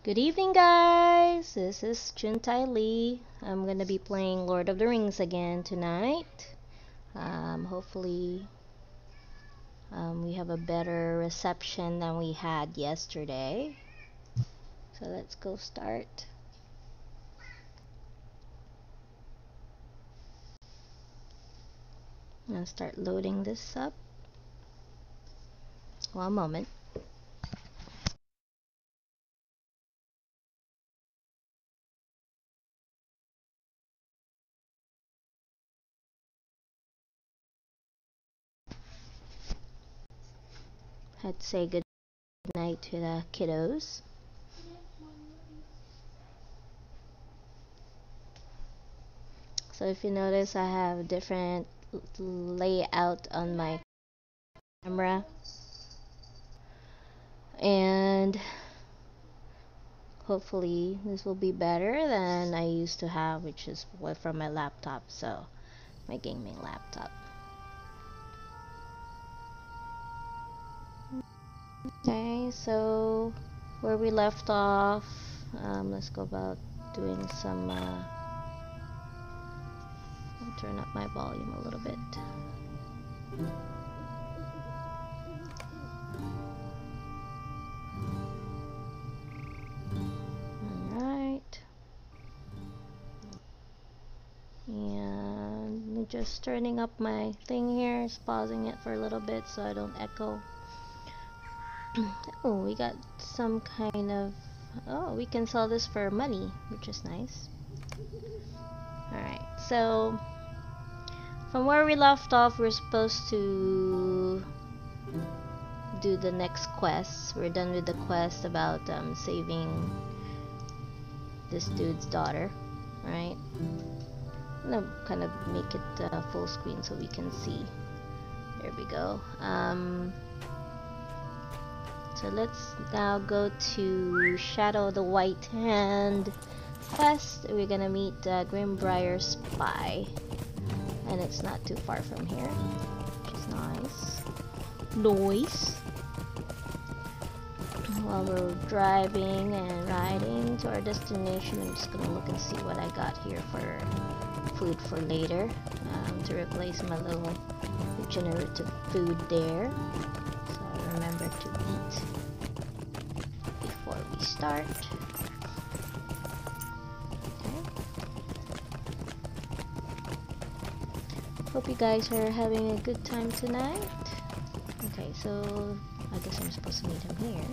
Good evening, guys! This is ChunTaiLi. I'm gonna be playing Lord of the Rings again tonight. Hopefully, we have a better reception than we had yesterday. So let's go start. I'm gonna start loading this up. One moment. Had to say good night to the kiddos. So if you notice, I have a different layout on my camera, and hopefully this will be better than I used to have, which is from my laptop, so my gaming laptop. Okay, so where we left off, let's go about doing some I'll turn up my volume a little bit. Alright, and just turning up my thing here, just pausing it for a little bit so I don't echo. Oh, we got some kind of, oh, we can sell this for money, which is nice. Alright, so from where we left off, we're supposed to do the next quest. We're done with the quest about saving this dude's daughter, right? I'm gonna kind of make it full screen so we can see. There we go. So let's now go to Shadow the White Hand quest. We're gonna meet Grimbriar Spy, and it's not too far from here, which is nice. While we're driving and riding to our destination, I'm just gonna look and see what I got here for food for later, to replace my little regenerative food there. So remember to eat before we start. Hope you guys are having a good time tonight. Okay, so I guess I'm supposed to meet him here.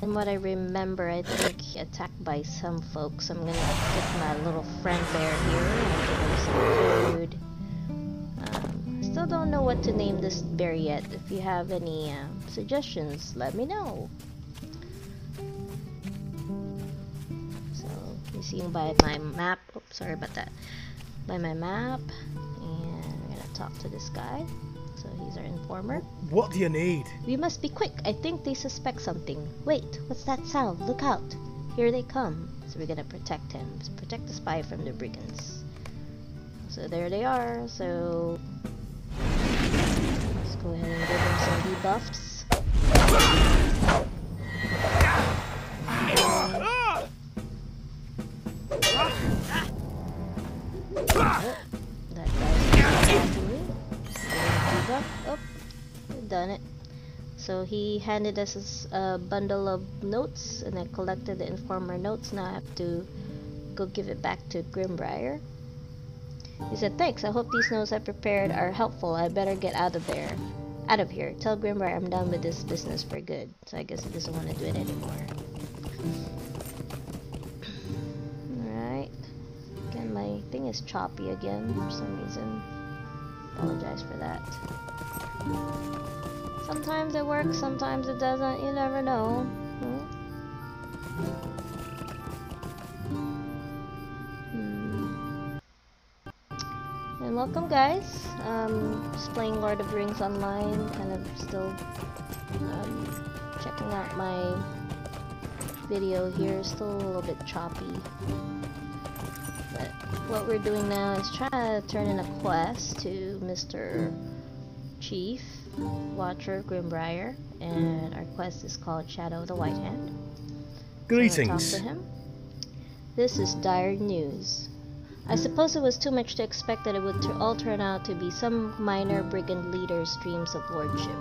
And what I remember, I think he attacked by some folks. I'm gonna get my little friend bear here and give him some food. Still don't know what to name this bear yet. If you have any suggestions, let me know. So you see him by my map. Oops, sorry about that. By my map, and we're gonna talk to this guy. So he's our informer. What do you need? We must be quick. I think they suspect something. Wait, what's that sound? Look out! Here they come. So we're gonna protect him. So protect the spy from the brigands. So there they are. So let's go ahead and give them some debuffs. That guy's attacking me. Debuff. Oh, we've done it. So he handed us a bundle of notes, and I collected the informer notes. Now I have to go give it back to Grimbriar. He said, "Thanks, I hope these notes I prepared are helpful. I better get out of here. Tell Grimbriar I'm done with this business for good." So I guess he doesn't want to do it anymore. Alright. Again, my thing is choppy again for some reason. Apologize for that. Sometimes it works, sometimes it doesn't. You never know. And welcome, guys. Just playing Lord of the Rings online. Kind of still checking out my video here. Still a little bit choppy, but what we're doing now is try to turn in a quest to Mr. Chief Watcher Grimbriar, and our quest is called Shadow of the White Hand. Greetings. So talk to him. This is dire news. I suppose it was too much to expect that it would all turn out to be some minor brigand leader's dreams of lordship.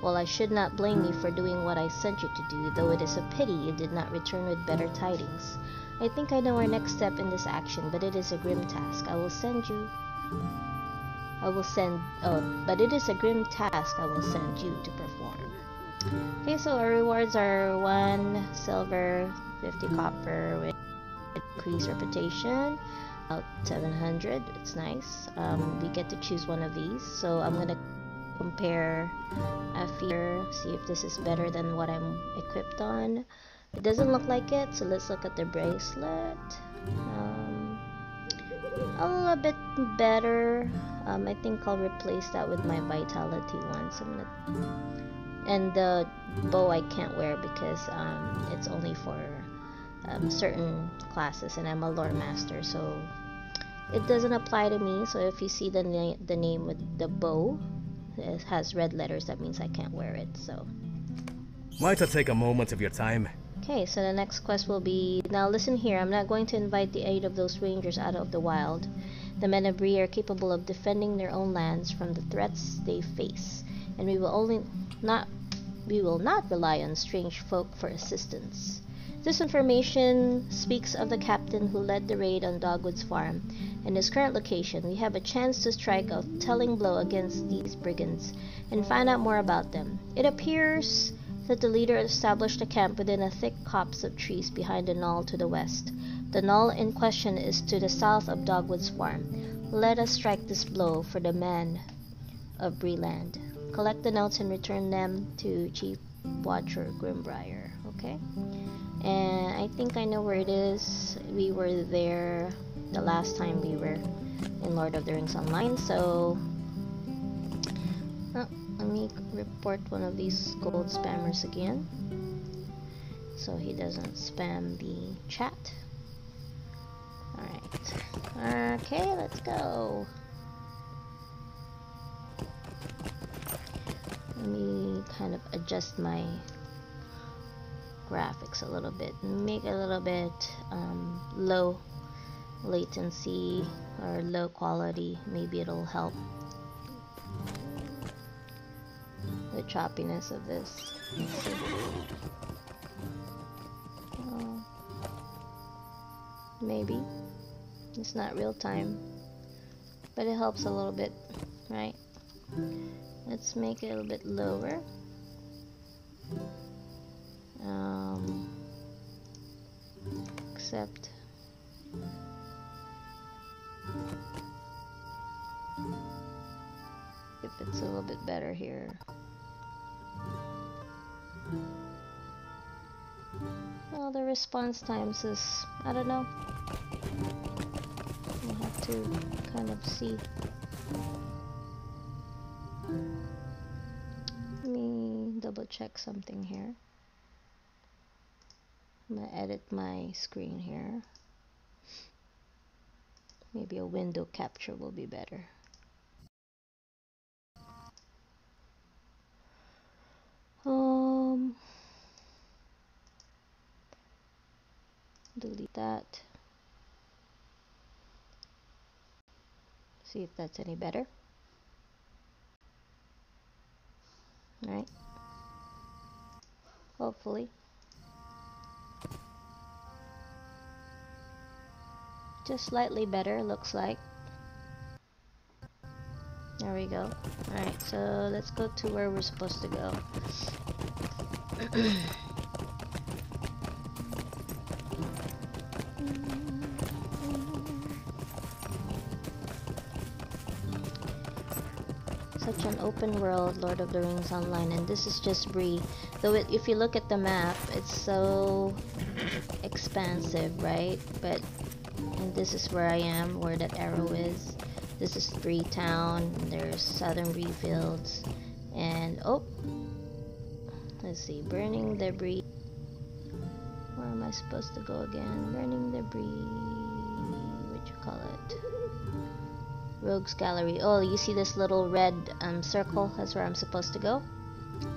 Well, I should not blame you for doing what I sent you to do, though it is a pity you did not return with better tidings. I think I know our next step in this action, but it is a grim task. But it is a grim task I will send you to perform. Okay, so our rewards are 1 silver, 50 copper with increased reputation, about 700. It's nice. We get to choose one of these, so I'm gonna compare a fear, see if this is better than what I'm equipped on. It doesn't look like it, so let's look at the bracelet. A little bit better. I think I'll replace that with my vitality one. So I'm gonna, and the bow I can't wear because it's only for certain classes, and I'm a lore master, so it doesn't apply to me. So if you see the name with the bow, it has red letters, that means I can't wear it. So Might I take a moment of your time? okay, so the next quest will be, now listen here, I'm not going to invite the aid of those rangers out of the wild. The men of Bree are capable of defending their own lands from the threats they face, and we will not rely on strange folk for assistance. This information speaks of the captain who led the raid on Dogwood's farm and his current location. We have a chance to strike a telling blow against these brigands and find out more about them. It appears that the leader established a camp within a thick copse of trees behind a knoll to the west. The knoll in question is to the south of Dogwood's farm. Let us strike this blow for the men of Breeland. Collect the notes and return them to Chief Watcher Grimbriar. Okay? And I think I know where it is. We were there the last time we were in Lord of the Rings Online, so let me report one of these gold spammers again so he doesn't spam the chat. Alright. Okay, let's go. Let me kind of adjust my graphics a little bit, make it a little bit low latency or low quality. Maybe it'll help the choppiness of this. Maybe it's not real time, but it helps a little bit, right? Let's make it a little bit lower. Except if it's a little bit better here. Well, the response times is, I don't know. We'll have to kind of see. Let me double check something here. I'm gonna edit my screen here. Maybe a window capture will be better. Delete that. See if that's any better. Alright. Hopefully. Just slightly better, looks like. There we go. Alright, so let's go to where we're supposed to go. Such an open world, Lord of the Rings Online, and this is just Bree. Though if you look at the map, it's so expansive, right? But and this is where I am, where that arrow is. This is Bree Town. There's Southern Bree Fields, and oh, let's see, Burning Debris. Where am I supposed to go again? Burning Debris. you call it? Rogues Gallery. Oh, you see this little red circle? That's where I'm supposed to go.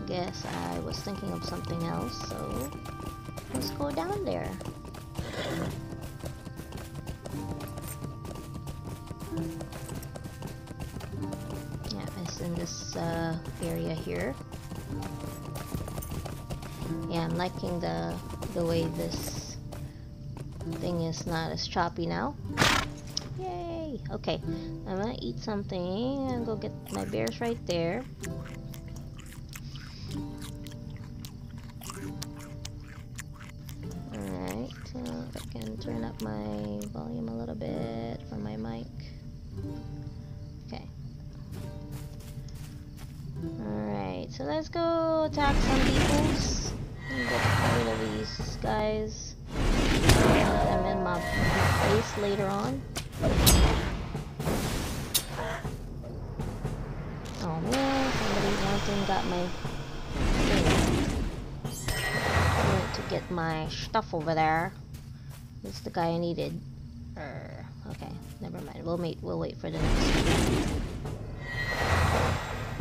Guess I was thinking of something else, so let's go down there. Yeah, it's in this area here. Yeah, I'm liking the way this thing is not as choppy now. Yay! Okay, I'm gonna eat something and go get my bears right there. Alright, if I can turn up my volume a little bit for my mic. Okay. Alright, so let's go attack some peoples and get rid of these guys. I'm in my face later on. Oh man, somebody wanting got my thing. I went to get my stuff over there. This is the guy I needed. Okay, never mind. We'll wait for the next one.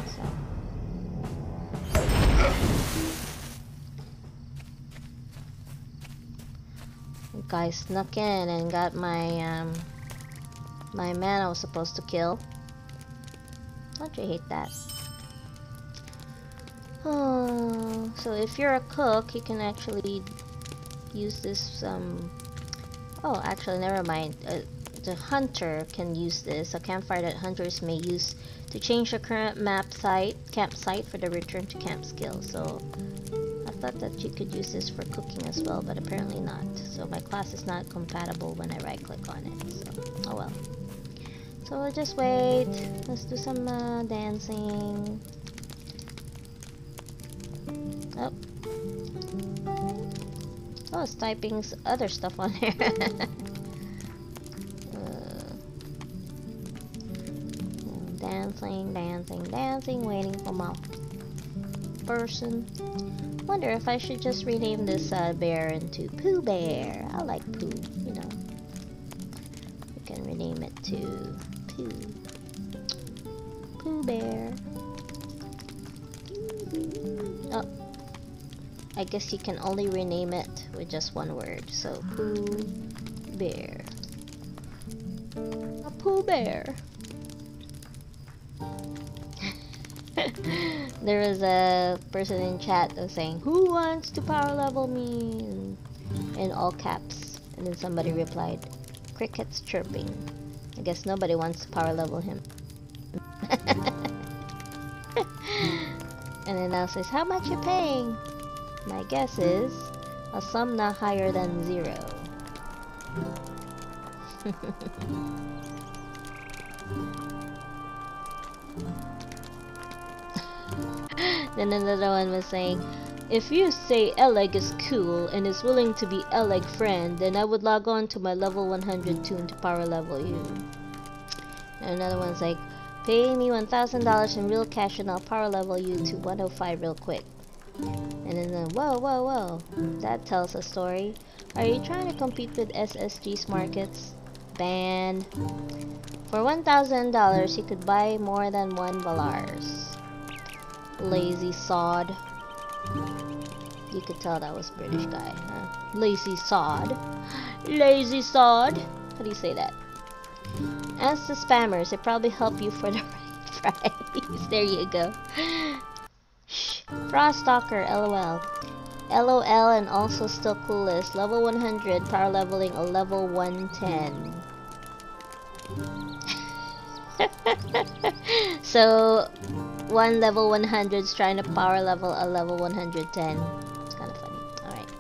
So. Guy snuck in and got my my man I was supposed to kill. Don't you hate that? Oh, so if you're a cook, you can actually use this. Oh, actually, never mind. The hunter can use this. A campfire that hunters may use to change the current campsite for the return to camp skill. So I thought that you could use this for cooking as well, but apparently not. So my class is not compatible when I right click on it. So oh well. So we'll just wait. Let's do some dancing. Oh. Oh, it's typing other stuff on here. Dancing, dancing, dancing, waiting for my person. Wonder if I should just rename this bear into Pooh Bear. I like Pooh, you know. We can rename it to Pooh. Pooh Bear. Oh. I guess you can only rename it with just one word. So, Pooh Bear. A Pooh Bear. There was a person in chat that was saying, "Who wants to power level me?" in all caps. And then somebody replied, "Crickets chirping." I guess nobody wants to power level him. And then now says, "How much you paying?" My guess is a sum not higher than 0. Then another one was saying, "If you say Eleg is cool and is willing to be Eleg friend, then I would log on to my level 100 tune to power level you." And another one's like, "Pay me $1,000 in real cash and I'll power level you to 105 real quick." And then, whoa, that tells a story. Are you trying to compete with SSG's markets? Ban. For $1,000, you could buy more than 1 Valars. Lazy sod. You could tell that was British guy, huh? Lazy sod. Lazy sod. How do you say that? Ask the spammers. It probably help you for the right price. There you go. Froststalker, LOL. LOL, and also still coolest. Level 100, power leveling a level 110. So, one level 100 is trying to power level a level 110. It's kind of funny. Alright.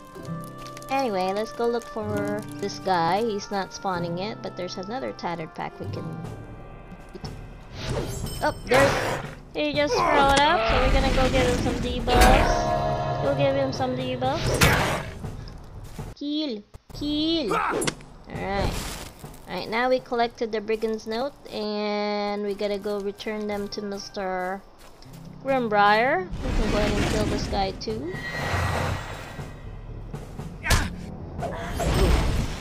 Anyway, let's go look for this guy. He's not spawning yet, but there's another tattered pack we can... Oh, there's... He just throw it up, so we're gonna go give him some debuffs. Go give him some debuffs. Kill! Kill! Alright. Alright, now we collected the brigand's note, and we gotta go return them to Mr. Grimbriar. We can go ahead and kill this guy too.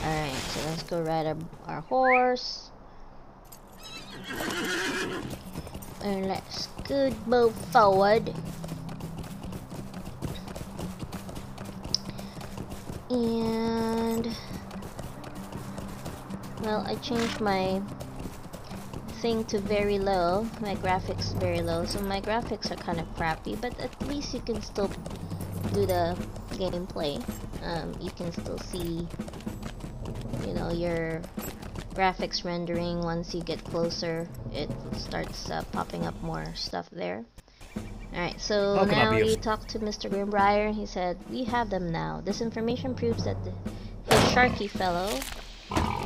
Alright, so let's go ride our horse. And let's good move forward. And well, I changed my thing to very low, my graphics very low, so my graphics are kind of crappy, but at least you can still do the gameplay. You can still see, you know, your graphics rendering. Once you get closer, it starts popping up more stuff there. Alright, so now we talked to Mr. Grimbrier. He said, we have them now. This information proves that his Sharky fellow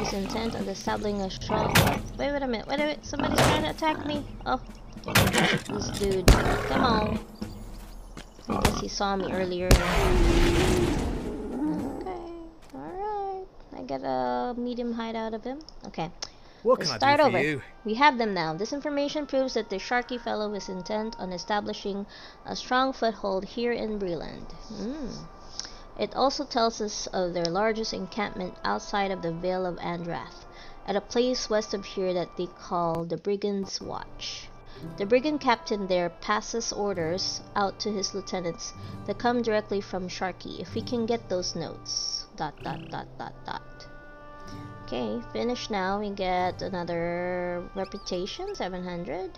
is intent on establishing a strong... Wait a minute, somebody's trying to attack me. Oh, this dude. Come on. I guess he saw me earlier. Okay, alright. I got a medium height out of him. Okay. Let's start over. We have them now. This information proves that the Sharky fellow is intent on establishing a strong foothold here in Breland. It also tells us of their largest encampment outside of the Vale of Andrath, at a place west of here that they call the Brigand's Watch. The brigand captain there passes orders out to his lieutenants that come directly from Sharky. If we can get those notes. ... Okay, finished now. We get another reputation, 700.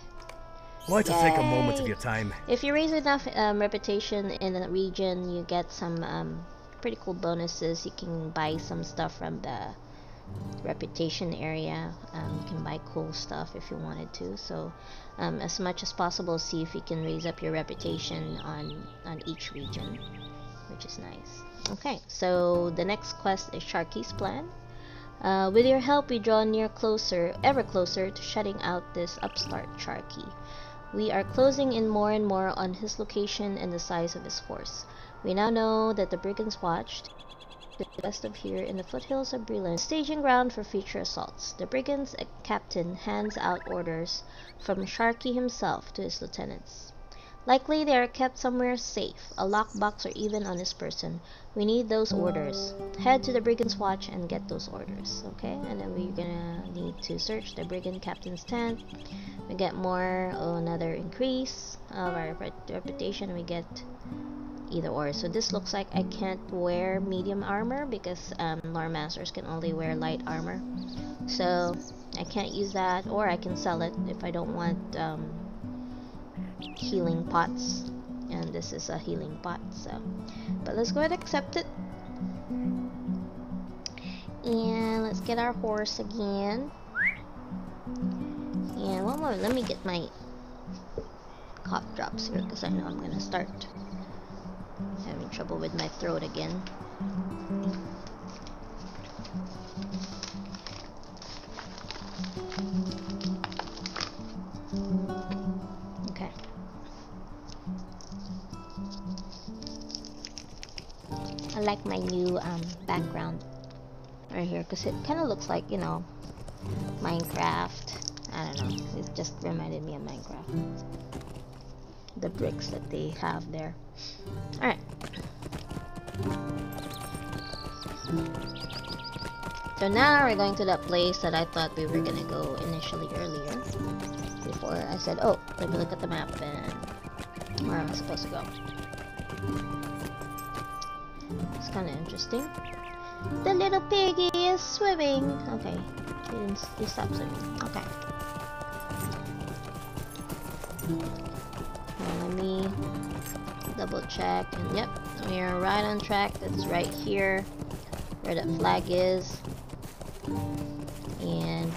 Why to take a moment of your time? If you raise enough reputation in a region, you get some pretty cool bonuses. You can buy some stuff from the reputation area. You can buy cool stuff if you wanted to. So, as much as possible, see if you can raise up your reputation on each region, which is nice. Okay, so the next quest is Sharky's plan. With your help, we draw ever closer to shutting out this upstart Sharky. We are closing in more and more on his location and the size of his force. We now know that the Brigand's Watch, to the west of here in the foothills of Breland, is staging ground for future assaults. The Brigand's captain hands out orders from Sharky himself to his lieutenants. Likely they are kept somewhere safe, a lockbox or even on his person. We need those orders. Head to the Brigand's Watch and get those orders, okay? And then we're gonna need to search the Brigand Captain's tent. We get more, another increase of our reputation. We get either or. So this looks like I can't wear medium armor because lore masters can only wear light armor. So I can't use that, or I can sell it if I don't want healing pots, and this is a healing pot, so but let's go ahead and accept it. And let's get our horse again. And one more, let me get my cough drops here because I know I'm gonna start having trouble with my throat again. Okay. I like my new background right here because it kind of looks like, you know, Minecraft. I don't know, it just reminded me of Minecraft, the bricks that they have there. Alright, so now we're going to that place that I thought we were gonna go initially earlier, before I said, oh, let me look at the map and where am I supposed to go. It's kind of interesting. The little piggy is swimming. Okay, he stopped swimming. Okay. Now let me double check, and yep, we are right on track. That's right here where that flag is, and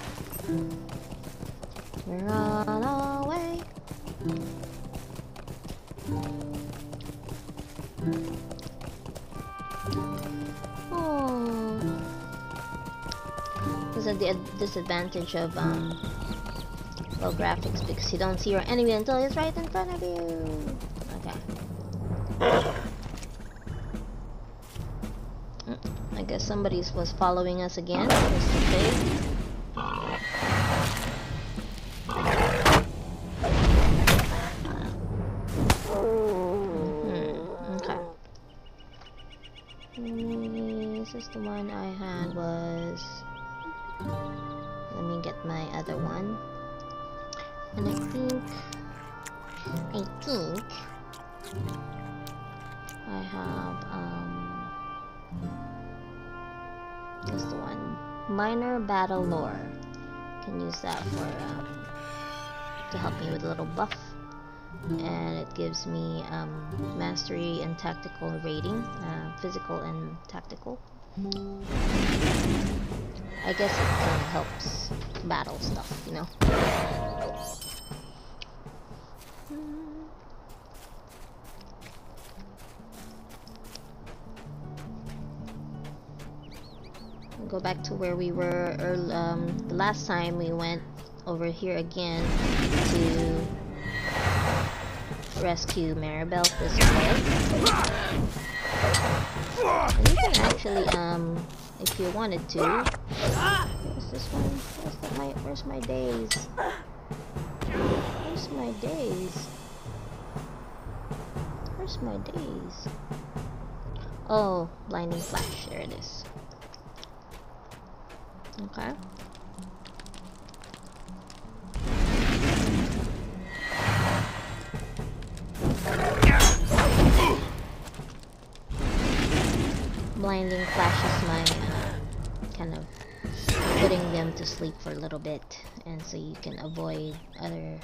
we're on our way. Oh, this is the disadvantage of low graphics because you don't see your enemy until it's right in front of you. Okay. I guess somebody was following us again. Mr. Pig. Okay. This is the one I had was me get my other one. And I think I have this the one. Minor battle lore. Can use that for to help me with a little buff. And it gives me mastery and tactical rating, physical and tactical. I guess it kind of helps battle stuff, you know. Go back to where we were the last time. We went over here again to rescue Maribel this way. And you can actually, if you wanted to. Where's this one? Where's my days? Where's my days? Where's my days? Oh, blinding flash. There it is. Okay. Blinding flash is my kind of putting them to sleep for a little bit, and so you can avoid other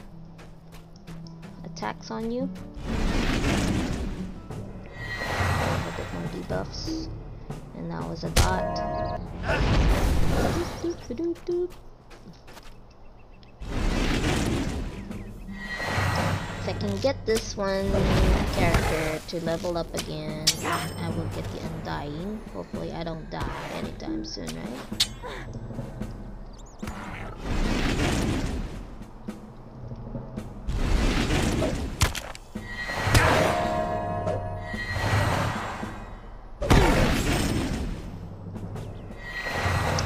attacks on you. A bit more debuffs. And that was a dot. If I can get this one character to level up again, I will get the Undying. Hopefully I don't die anytime soon, right?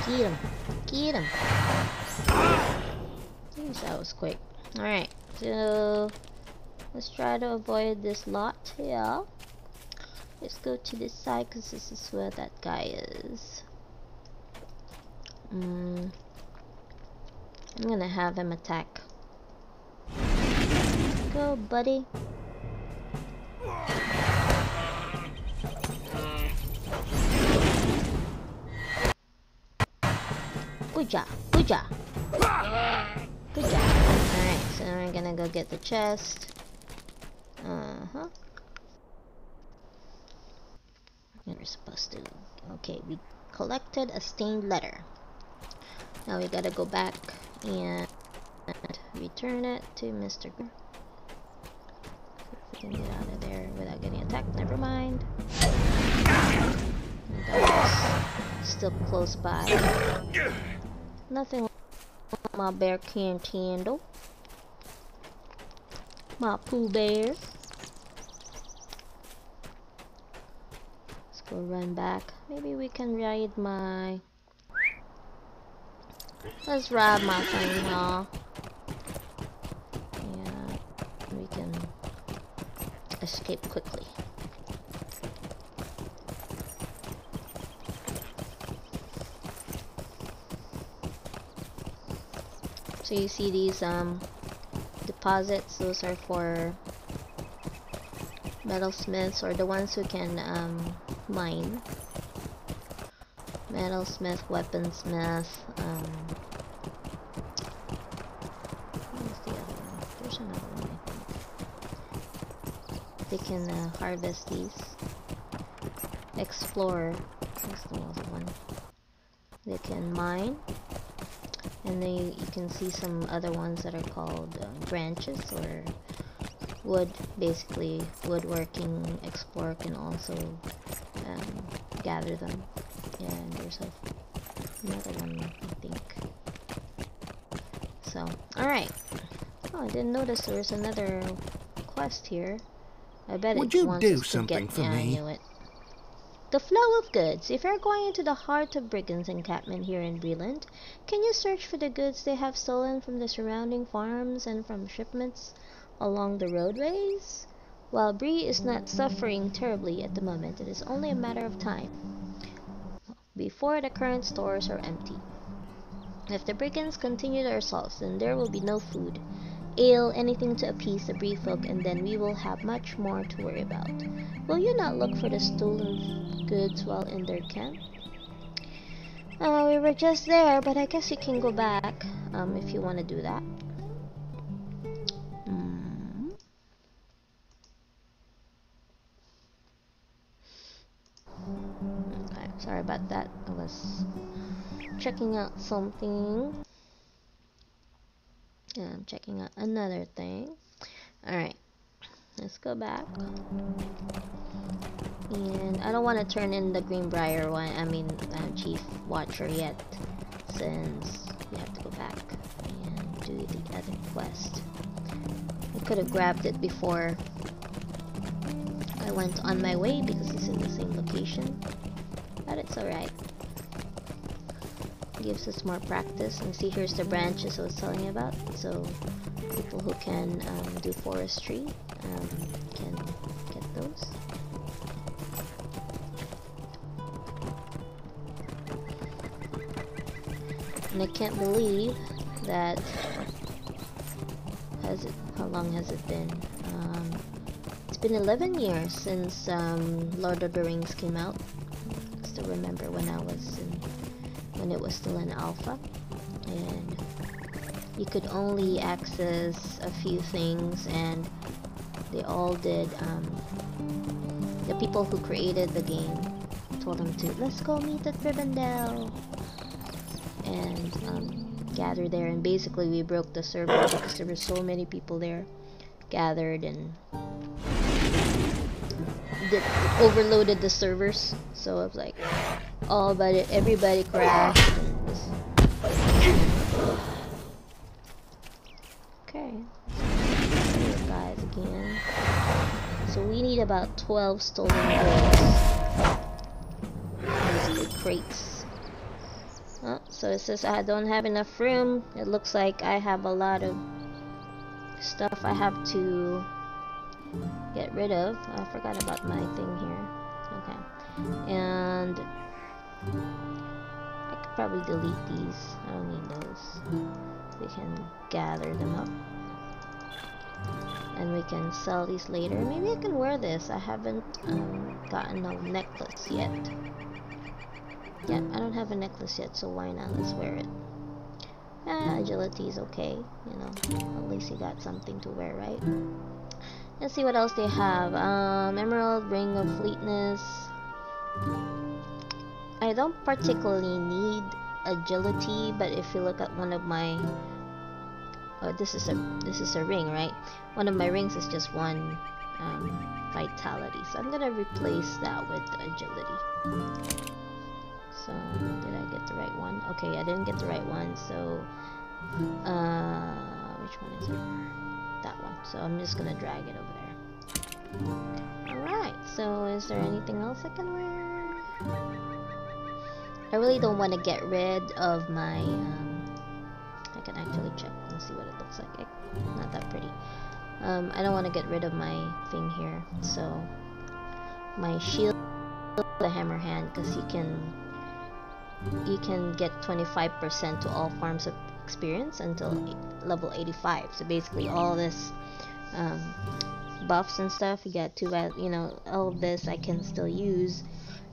Get him. Get him. Jeez, that was quick. Alright, so let's try to avoid this lot here. Let's go to this side because this is where that guy is. I'm gonna have him attack. Go, buddy. Good job. Good job. Good job. Alright, so now we're gonna go get the chest. We're supposed to... Okay, we collected a stained letter. Now we gotta go back and return it to Mr. If we can get out of there without getting attacked, never mind. That was still close by. Nothing my bear can't handle. My Pooh Bear. Let's go run back. Maybe we can ride my... Let's ride my thing, y'all. Yeah, we can escape quickly. So you see these deposits, those are for metalsmiths, or the ones who can mine. Metalsmith, weaponsmith, where's the other one? There's another one, I think. They can harvest these. Explorer, that's the other one. They can mine. And then you can see some other ones that are called branches, or wood. Basically, woodworking explorer can also gather them. Yeah, and there's another one, I think. So, alright. Oh, I didn't notice there was another quest here. I bet it wants us to get... Yeah, I knew it. The flow of goods. If you're going into the heart of brigands' encampment here in Breland, can you search for the goods they have stolen from the surrounding farms and from shipments along the roadways? While Bree is not suffering terribly at the moment, it is only a matter of time before the current stores are empty. If the brigands continue their assaults, then there will be no food, ale, anything to appease the brave folk, and then we will have much more to worry about. Will you not look for the stolen goods while in their camp? We were just there, but I guess you can go back if you want to do that. Okay, sorry about that. I was checking out something. I'm checking out another thing. Alright, let's go back. And I don't want to turn in the Greenbrier one, Chief Watcher yet, since we have to go back and do the other quest. I could have grabbed it before I went on my way because it's in the same location, but it's alright. Gives us more practice. And see, here's the branches I was telling you about, so people who can do forestry can get those. And I can't believe that how long has it been? It's been 11 years since Lord of the Rings came out. I still remember when it was still in alpha, and you could only access a few things, and they all did. The people who created the game told them to, let's go meet at Rivendell and gather there, and basically we broke the server because there were so many people there gathered, and overloaded the servers. So I was like, oh, but everybody crashed. Okay, guys, again. So we need about 12 stolen goods. Basically crates. Oh, so it says I don't have enough room. It looks like I have a lot of stuff I have to get rid of. I forgot about my thing here. Okay. And I could probably delete these. I don't need those. We can gather them up. And we can sell these later. Maybe I can wear this. I haven't gotten a necklace yet. Yeah, I don't have a necklace yet, so why not? Let's wear it. Agility is okay. You know, at least you got something to wear, right? Let's see what else they have. Emerald, Ring of Fleetness. I don't particularly need agility, but if you look at one of my, oh, this is a ring, right? One of my rings is just one vitality, so I'm gonna replace that with agility. So did I get the right one? Okay, I didn't get the right one. So which one is it? That one. So I'm just gonna drag it over there. Alright, so is there anything else I can wear? I really don't want to get rid of my I can actually check and see what it looks like. Not that pretty. I don't want to get rid of my thing here. So my shield, the hammer hand, because you can get 25% to all farms of experience until level 85. So basically all this buffs and stuff, you get all of this I can still use,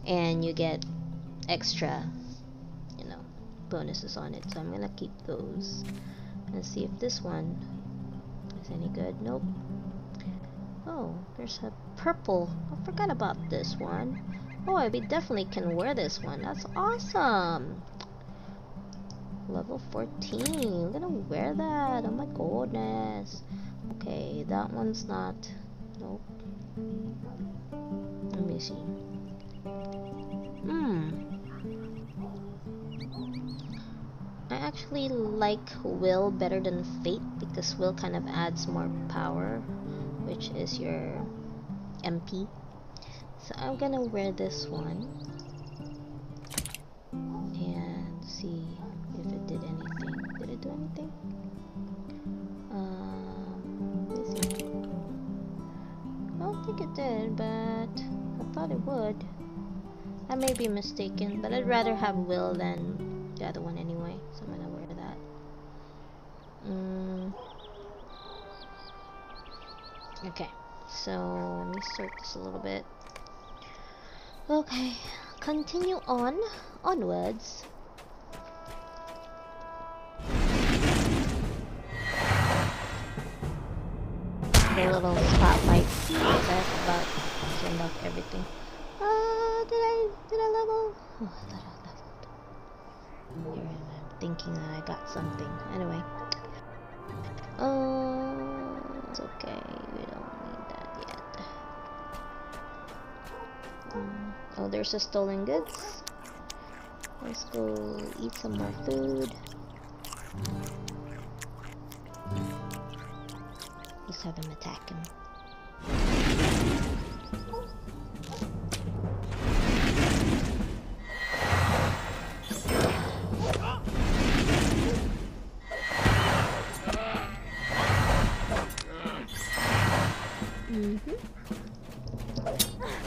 and you get extra bonuses on it. So I'm gonna keep those. Let's see if this one is any good. Nope. Oh, there's a purple. I forgot about this one. Oh, I definitely can wear this one. That's awesome. Level 14. I'm gonna wear that. Oh my goodness. Okay, that one's not. Nope. Let me see. I actually like Will better than Fate, because Will kind of adds more power, which is your MP. So I'm gonna wear this one and see if it did anything. Did it do anything? Let's see. I don't think it did, but I thought it would. I may be mistaken, but I'd rather have Will than the other one anyway. So I'm gonna wear Okay, so let me sort this a little bit. Okay, continue onwards. The little spotlight said about to unlock everything. Did I level? Oh, I thought I leveled. Here I'm thinking that I got something. Anyway. It's okay. We don't need that yet. Oh, there's a stolen goods. Let's go eat some more food. Let's have him attack him.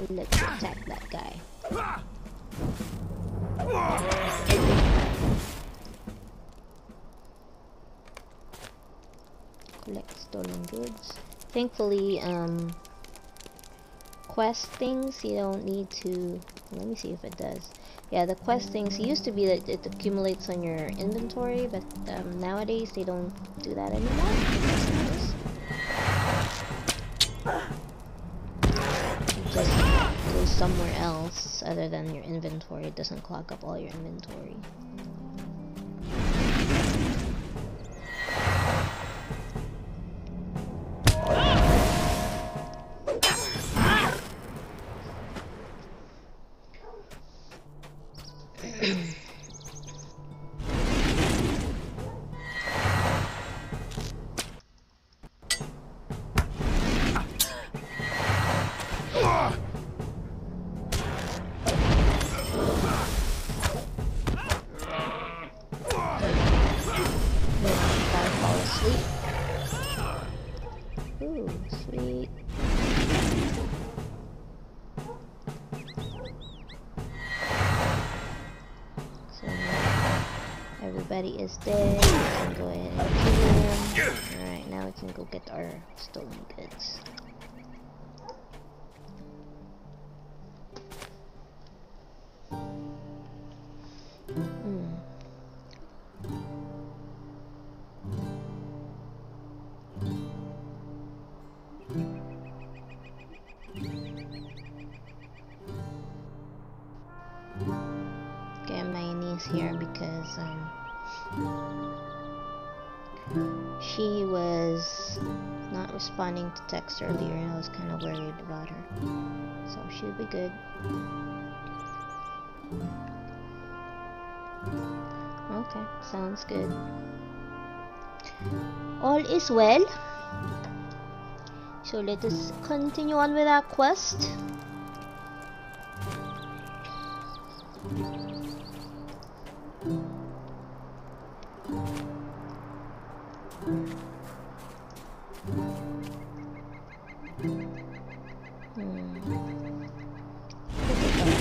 Let's attack that guy. Collect stolen goods. Thankfully, quest things you don't need to. Let me see if it does. Yeah, the quest things used to be that it accumulates on your inventory, but nowadays they don't do that anymore. It just goes somewhere else other than your inventory. It doesn't clog up all your inventory. Everybody is dead. We can go ahead and kill them. Alright, now we can go get our stolen goods. Okay, my niece here because she was not responding to text earlier and I was kind of worried about her. So she'll be good. Okay, sounds good. All is well. So let us continue on with our quest.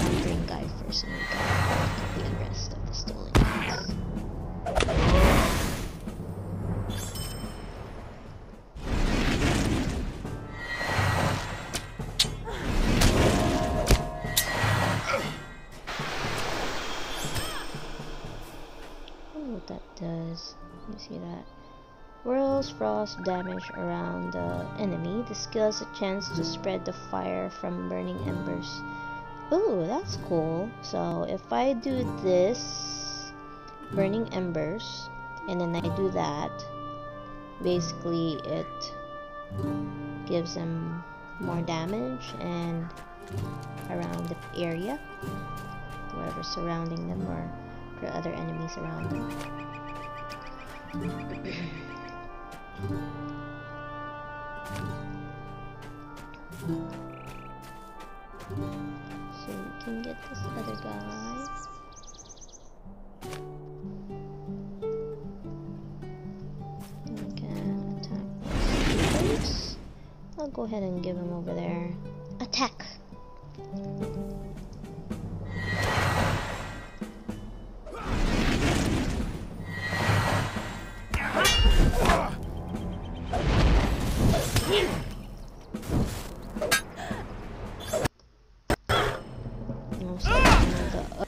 Wandering guy first and we can get the rest of the stolen goods. What that does, you see that? Whirls frost damage around the enemy. The skill has a chance to spread the fire from burning embers. Ooh, that's cool. So if I do this, burning embers, and then I do that, basically it gives them more damage and around the area, whatever surrounding them or for other enemies around them. So we can get this other guy. We can attack those. I'll go ahead and give him over there. Attack!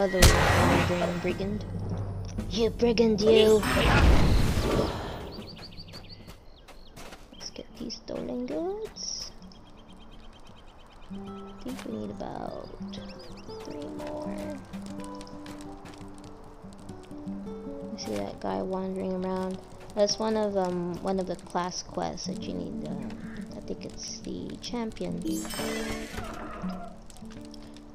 other wandering brigand. You brigand, you! Let's get these stolen goods. I think we need about 3 more. I see that guy wandering around. That's one of the class quests that you need. I think it's the champion.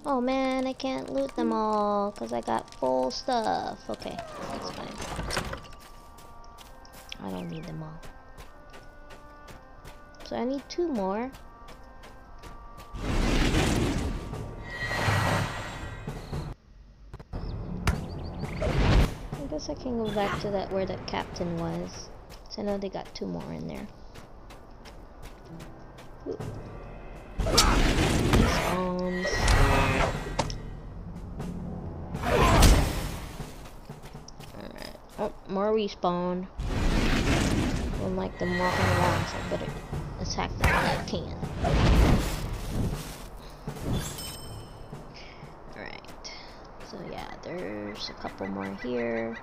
Oh man, I can't loot them all because I got full stuff. Okay, that's fine. I don't need them all. So I need 2 more. I guess I can go back to that where the captain was. So I know they got 2 more in there. Ooh. Spawns. Alright. Oh, more respawn. Don't like them walking around, so I better attack them when I can. Alright. So yeah, there's a couple more here.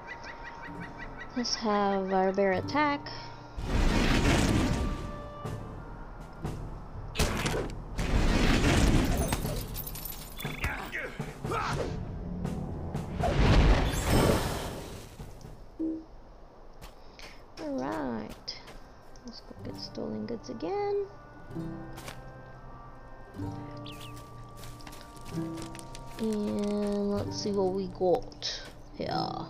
Let's have our bear attack. Alright. Let's go get stolen goods again. And let's see what we got here.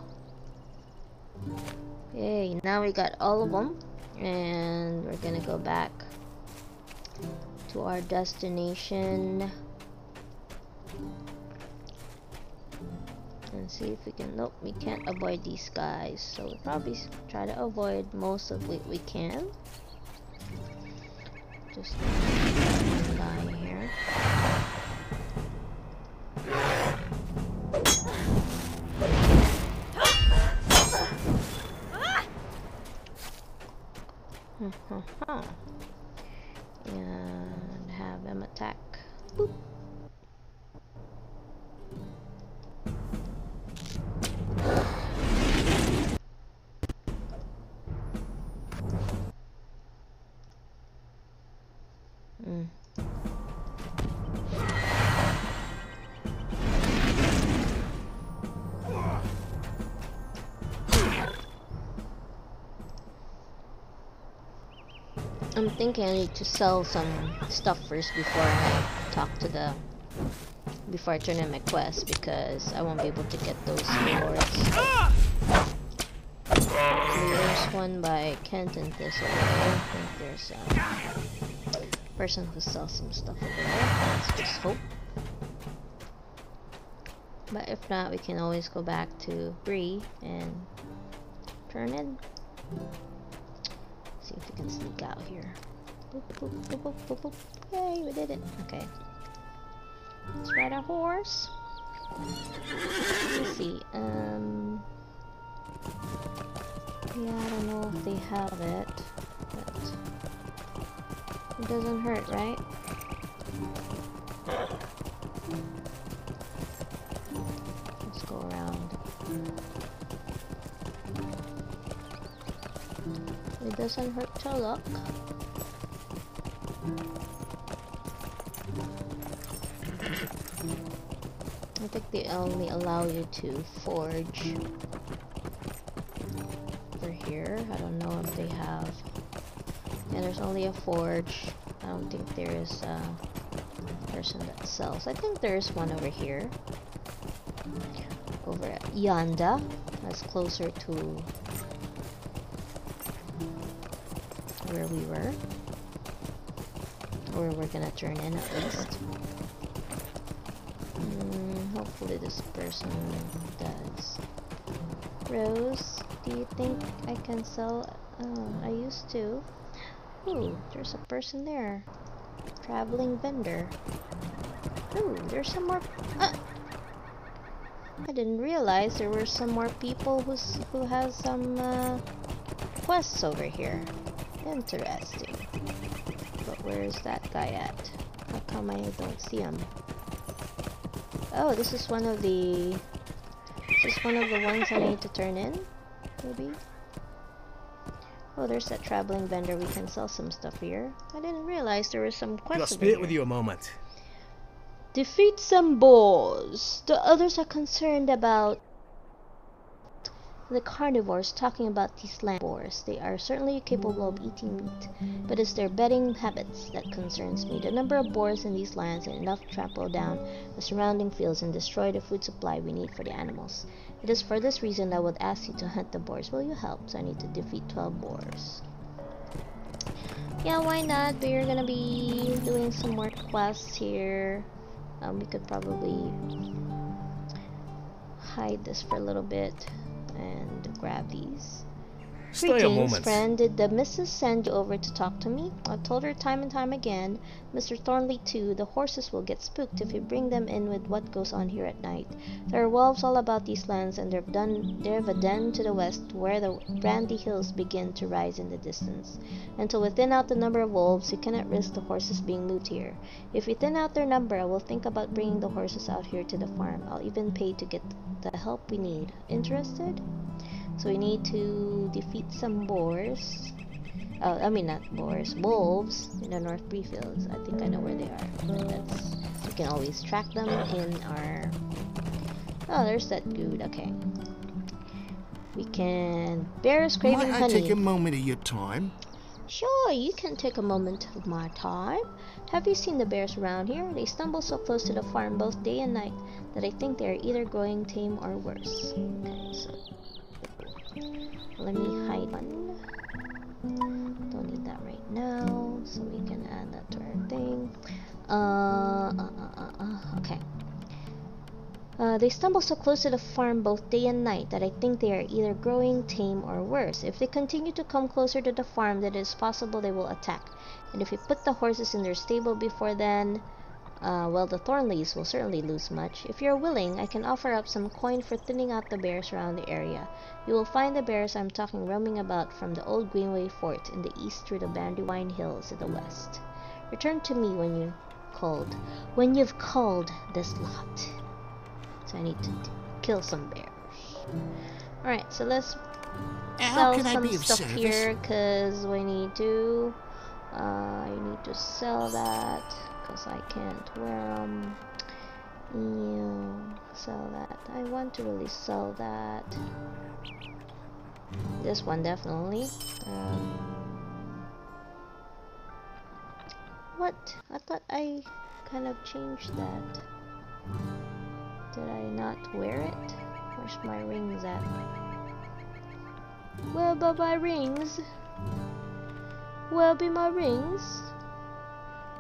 Okay, now we got all of them. And we're gonna go back to our destination. And see if we can. Nope, we can't avoid these guys, so we'll probably try to avoid most of what we can. Just one guy here. And have them attack. Boop. I'm thinking I need to sell some stuff first before I talk to the before I turn in my quest, because I won't be able to get those rewards. There's one by Kent and Thistle. I think there's a person who sells some stuff over there. Let's just hope. But if not, we can always go back to Bree and turn in. See if we can sneak out here. Boop, boop, boop, boop, boop, boop. Yay, we did it. Okay. Let's ride our horse. Let's see. Yeah, I don't know if they have it, but it doesn't hurt, right? Let's go around. It doesn't hurt to look. I think they only allow you to forge over here. I don't know if they have. Yeah, there's only a forge. I don't think there is a person that sells. I think there is one over here. Over at Yanda. That's closer to where we were. Or we're gonna turn in at least. Hopefully this person does. Rose, do you think I can sell? I used to. Ooh, there's a person there. Traveling vendor. Ooh, there's some more. I didn't realize there were some more people who has some quests over here. Interesting. But where's that guy at? How come I don't see him? Oh, this is one of the this one of the ones I need to turn in? Maybe? Oh, there's that traveling vendor. We can sell some stuff here. I didn't realize there was some quests. I'll spit with you a moment. Defeat some boars. The others are concerned about the carnivores, talking about these land boars. They are certainly capable of eating meat, but it's their bedding habits that concerns me. The number of boars in these lands is enough to trample down the surrounding fields and destroy the food supply we need for the animals. It is for this reason I would ask you to hunt the boars. Will you help? So I need to defeat 12 boars. Yeah, why not? We're gonna be doing some more quests here. We could probably hide this for a little bit and grab these. Stay a Greetings, moment. friend. Did the missus send you over to talk to me? I've told her time and time again, Mr. Thornley too, the horses will get spooked if you bring them in with what goes on here at night. There are wolves all about these lands, and they've a den to the west where the Brandy Hills begin to rise in the distance. Until we thin out the number of wolves, you cannot risk the horses being moved here. If we thin out their number, I will think about bringing the horses out here to the farm. I'll even pay to get the help we need. Interested? So we need to defeat some boars. I mean not boars, wolves in the North Brieffields. I think I know where they are. We can always track them in our... Oh, there's that dude. Okay. We can... Bears craving Might I honey. take a moment of your time? Sure, you can take a moment of my time. Have you seen the bears around here? They stumble so close to the farm both day and night that I think they are either growing tame or worse. Okay, so... Let me hide one. Don't need that right now, so we can add that to our thing. Okay. They stumble so close to the farm both day and night that I think they are either growing tame or worse. If they continue to come closer to the farm, then it is possible they will attack. And if we put the horses in their stable before then, well, the Thornleys will certainly lose much. If you're willing, I can offer up some coin for thinning out the bears around the area. You will find the bears I'm talking roaming about from the old Greenway Fort in the east through the Brandywine Hills in the west. Return to me when you've culled this lot. So I need to kill some bears. Alright, so let's sell some stuff here, because we need to... I need to sell that, because I can't wear them. Yeah, sell that. I want to really sell that. This one definitely. What? I thought I kind of changed that. Did I not wear it? Where's my rings at? Where are my rings? Where be my rings?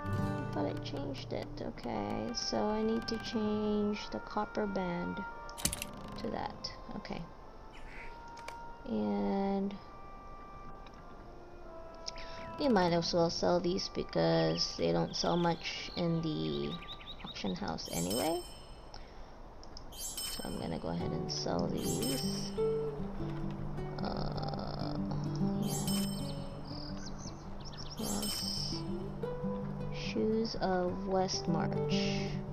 I thought I changed it. Okay, so I need to change the copper band to that. Okay. And we might as well sell these because they don't sell much in the auction house anyway. So I'm gonna go ahead and sell these. Yeah. Yes. Shoes of West March.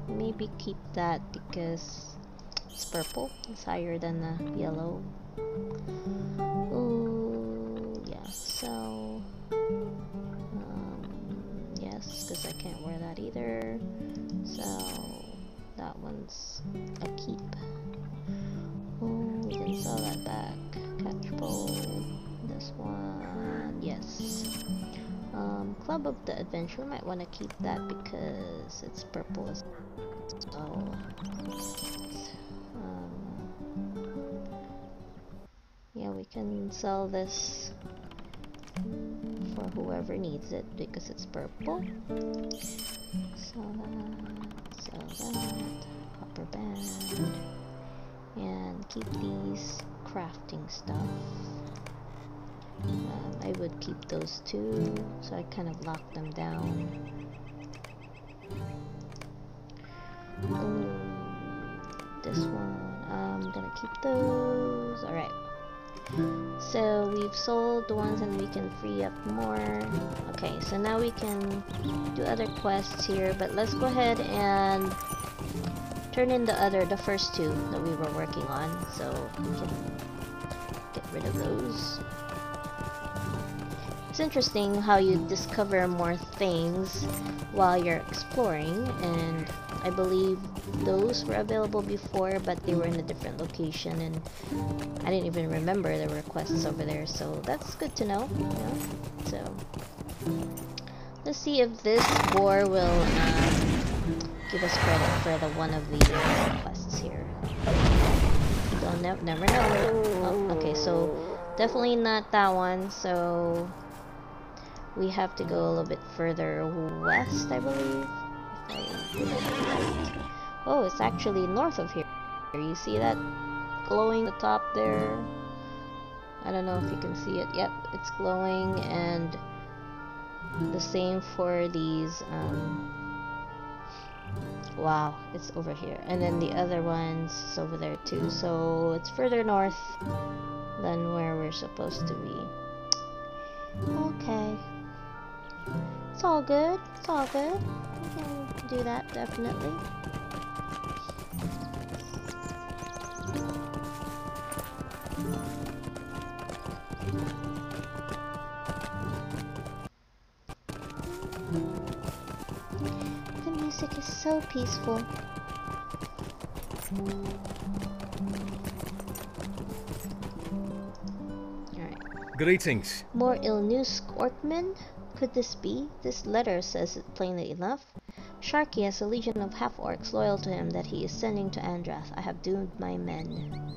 Maybe keep that because it's purple. It's higher than the yellow. Oh, yeah. So, yes, because I can't wear that either. So, that one's a keep. Oh, we can sell that back. Catch pole. This one, yes. Club of the Adventure, might want to keep that because it's purple as well. Yeah, we can sell this for whoever needs it because it's purple. Sell that, copper band, and keep these crafting stuff. I would keep those two, so I kind of lock them down. This one, I'm gonna keep those. Alright. So we've sold the ones and we can free up more. Okay, so now we can do other quests here, but let's go ahead and turn in the first two that we were working on, so we can get rid of those. It's interesting how you discover more things while you're exploring, and I believe those were available before, but they were in a different location, and I didn't even remember there were quests over there, so that's good to know, you know? So, let's see if this boar will give us credit for the one of the quests here. Don't never know. Oh, okay, so definitely not that one, so we have to go a little bit further west, I believe. Oh, it's actually north of here. You see that glowing at the top there? I don't know if you can see it. Yep, it's glowing, and the same for these. Wow, it's over here. And then the other one's over there too. So it's further north than where we're supposed to be. Okay. It's all good. It's all good. We can do that, definitely. The music is so peaceful. Alright. Greetings. More ill news, Orkman? Could this be? This letter says it plainly enough. Sharky has a legion of half-orcs loyal to him that he is sending to Andrath. I have doomed my men.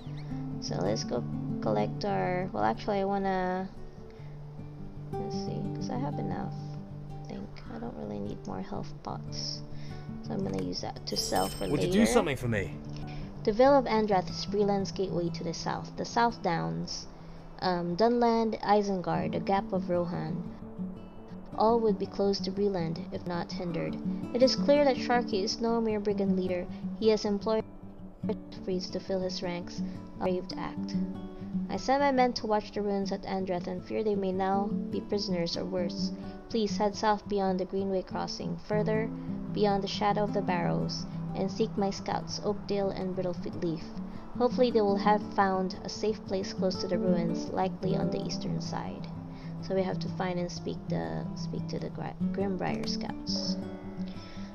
So let's go collect our... Well, actually, I wanna... Let's see, because I have enough. I think I don't really need more health pots. So I'm gonna use that to sell for Would later. you do something for me? The Vale of Andrath is Breland's gateway to the south. The South Downs, Dunland, Isengard, the Gap of Rohan. All would be closed to Breland, if not hindered. It is clear that Sharky is no mere brigand leader. He has employed freeze to fill his ranks, a brave act. I sent my men to watch the ruins at Andrath and fear they may now be prisoners or worse. Please head south beyond the Greenway crossing, further beyond the shadow of the barrows, and seek my scouts, Oakdale and Brittlefield. Hopefully they will have found a safe place close to the ruins, likely on the eastern side. So we have to find and speak to the Grimbrier scouts.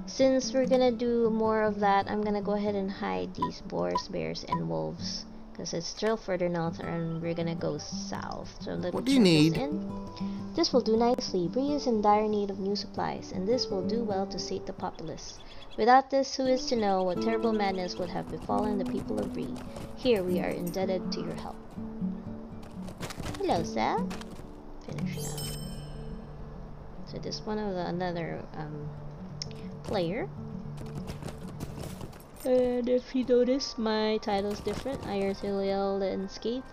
Since we're gonna do more of that, I'm gonna go ahead and hide these boars, bears, and wolves, because it's still further north, and we're gonna go south. So let's What do you need? This will do nicely. Bree is in dire need of new supplies, and this will do well to sate the populace. Without this, who is to know what terrible madness would have befallen the people of Bree? Here we are indebted to your help. Hello, sir. Finish now. So this one of another player. And if you notice, my title is different. Ayertiliel and Skate.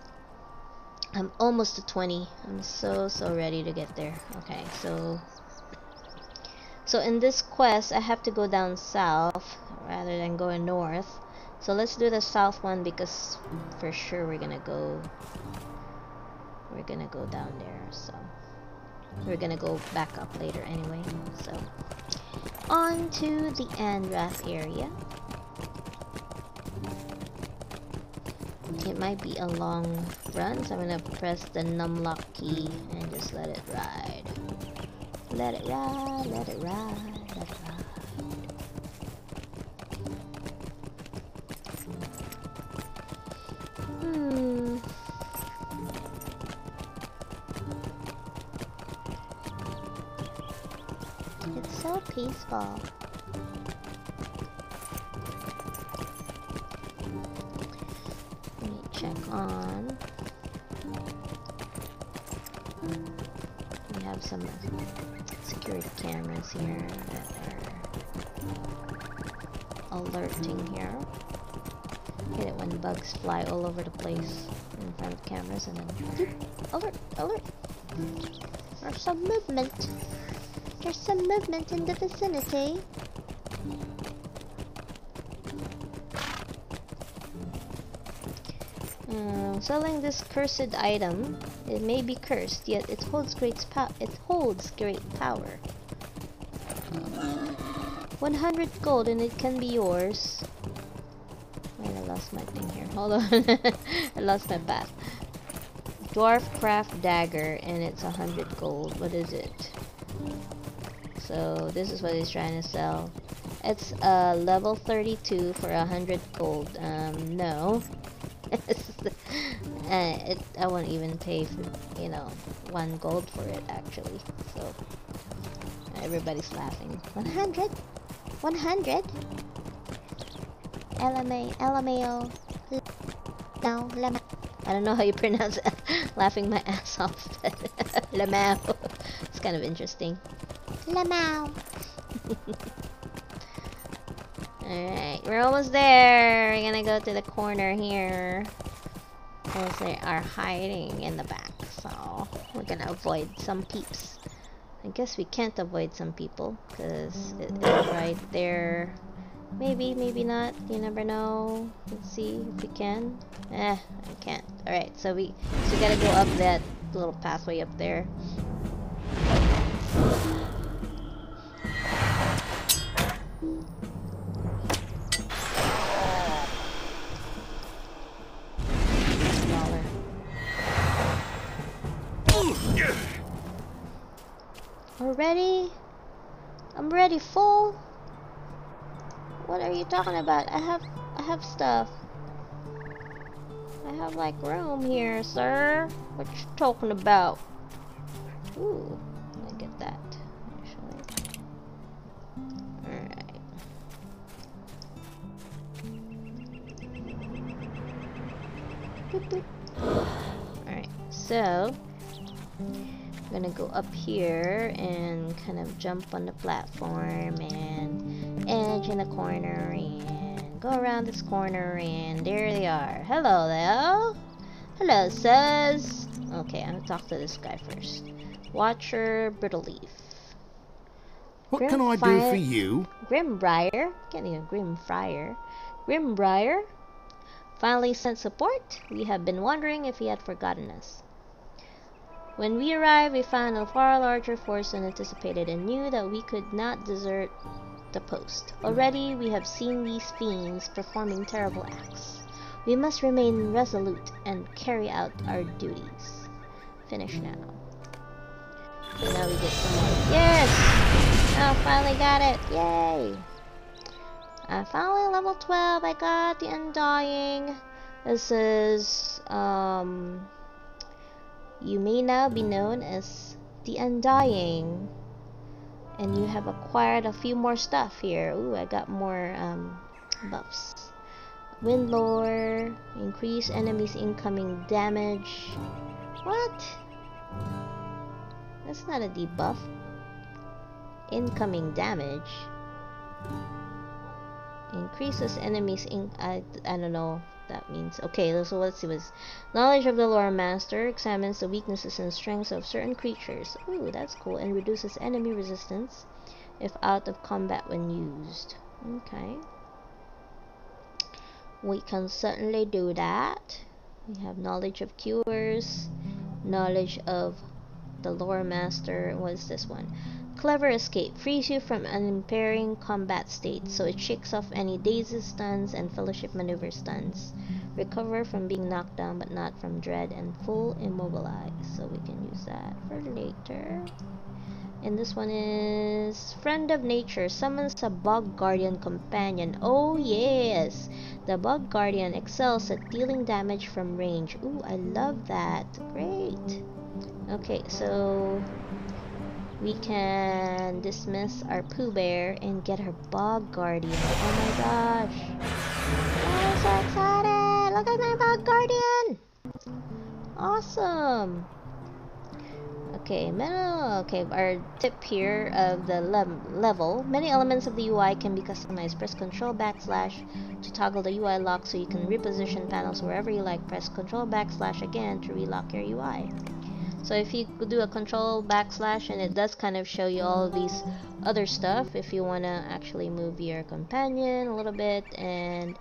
I'm almost to 20. I'm so ready to get there. Okay, so in this quest, I have to go down south rather than going north. So let's do the south one, because for sure we're gonna go down there. So we're gonna go back up later anyway. So on to the Andrath area. It might be a long run, so I'm gonna press the numlock key and just let it ride. Let it ride, let it ride, let it ride. It's so peaceful. Let me check on. We have some security cameras here that are alerting here. Hit it when bugs fly all over the place in front of cameras, and then doop, alert, alert. There's some movement. There's some movement in the vicinity. Selling this cursed item. It may be cursed, yet it holds great power. 100 gold and it can be yours. And I lost my thing here. Hold on. I lost my path. Dwarf craft dagger, and it's 100 gold. What is it? So this is what he's trying to sell. It's level 32 for 100 gold. No. I won't even pay for, you know, 1 gold for it actually. So everybody's laughing. 100? 100? LMAO. No, lama. I don't know how you pronounce it. Laughing my ass off. Lamau. It's kind of interesting. Lamau. Alright, we're almost there. We're gonna go to the corner here. Because they are hiding in the back. So we're gonna avoid some peeps. I guess we can't avoid some people. Because it is right there. Maybe, maybe not. You never know. Let's see if we can. I can't. Alright, so we gotta go up that little pathway up there. Already? I'm ready, fool. What are you talking about? I have stuff. I have like room here, sir. What you talking about? Ooh, I get that actually. Alright. Boop, boop. Alright, so I'm gonna go up here and kind of jump on the platform and edge in the corner and go around this corner, and there they are. Hello there. Hello, sirs. Okay, I'm gonna talk to this guy first. Watcher, Brittle Leaf. What can I do for you? Grimbriar. Can't even Grimfriar. Grimbriar. Finally sent support. We have been wondering if he had forgotten us. When we arrived, we found a far larger force than anticipated and knew that we could not desert the post. Already, we have seen these fiends performing terrible acts. We must remain resolute and carry out our duties. Finish now. So now we get some more. Yes! Oh, finally got it! Yay! Finally level 12. I got the Undying. This says, you may now be known as the Undying. And you have acquired a few more stuff here. Ooh, I got more buffs. Wind lore, increase enemies' incoming damage. What? That's not a debuff. Incoming damage. Increases enemies in I don't know what that means. Okay, so let's see what's knowledge of the lore master examines the weaknesses and strengths of certain creatures. Ooh, that's cool. And reduces enemy resistance if out of combat when used. Okay. We can certainly do that. We have knowledge of cures, knowledge of the lore master. What is this one? Clever escape frees you from an impairing combat state, so it shakes off any dazes, stuns, and fellowship maneuver stuns. Recover from being knocked down, but not from dread, and full immobilize. So we can use that for later. And this one is Friend of Nature summons a Bog Guardian companion. Oh yes! The Bog Guardian excels at dealing damage from range. Ooh, I love that. Great! Okay, so we can dismiss our Pooh Bear and get our Bog Guardian. Oh my gosh! Oh, I'm so excited! Look at my Bog Guardian! Awesome! Okay, our tip here of the level. Many elements of the UI can be customized. Press Ctrl / to toggle the UI lock so you can reposition panels wherever you like. Press Ctrl / again to relock your UI. So if you do a Ctrl / and it does kind of show you all of these other stuff if you want to actually move your companion a little bit, and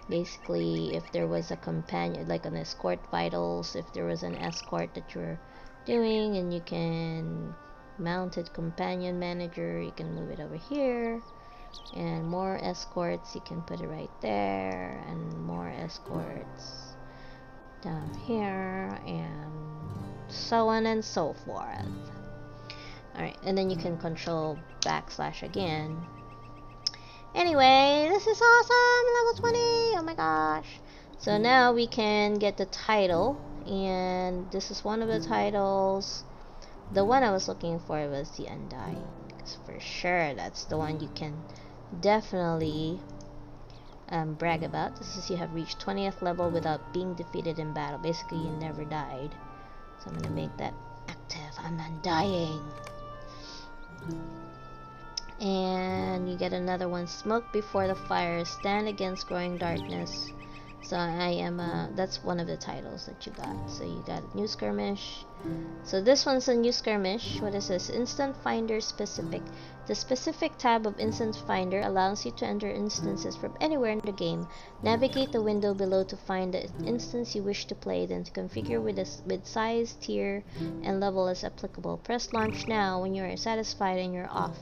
basically if there was a companion, like an escort vitals, if there was an escort that you're doing, and you can mounted companion manager, you can move it over here. And more escorts, you can put it right there, and more escorts down here, and so on and so forth. Alright, and then you can control backslash again. Anyway, this is awesome! Level 20! Oh my gosh! So now we can get the title, and this is one of the titles. The one I was looking for was the Undying, because for sure that's the one you can definitely brag about. This is you have reached 20th level without being defeated in battle. Basically, you never died. So I'm gonna make that active. I'm undying. And you get another one. Smoke before the fire. Stand against growing darkness. So I am that's one of the titles that you got. So you got new skirmish. So this one's a new skirmish. What is this? Instant Finder specific. The specific tab of Instant Finder allows you to enter instances from anywhere in the game. Navigate the window below to find the instance you wish to play, then to configure with size, tier, and level as applicable. Press launch now when you are satisfied and you're off.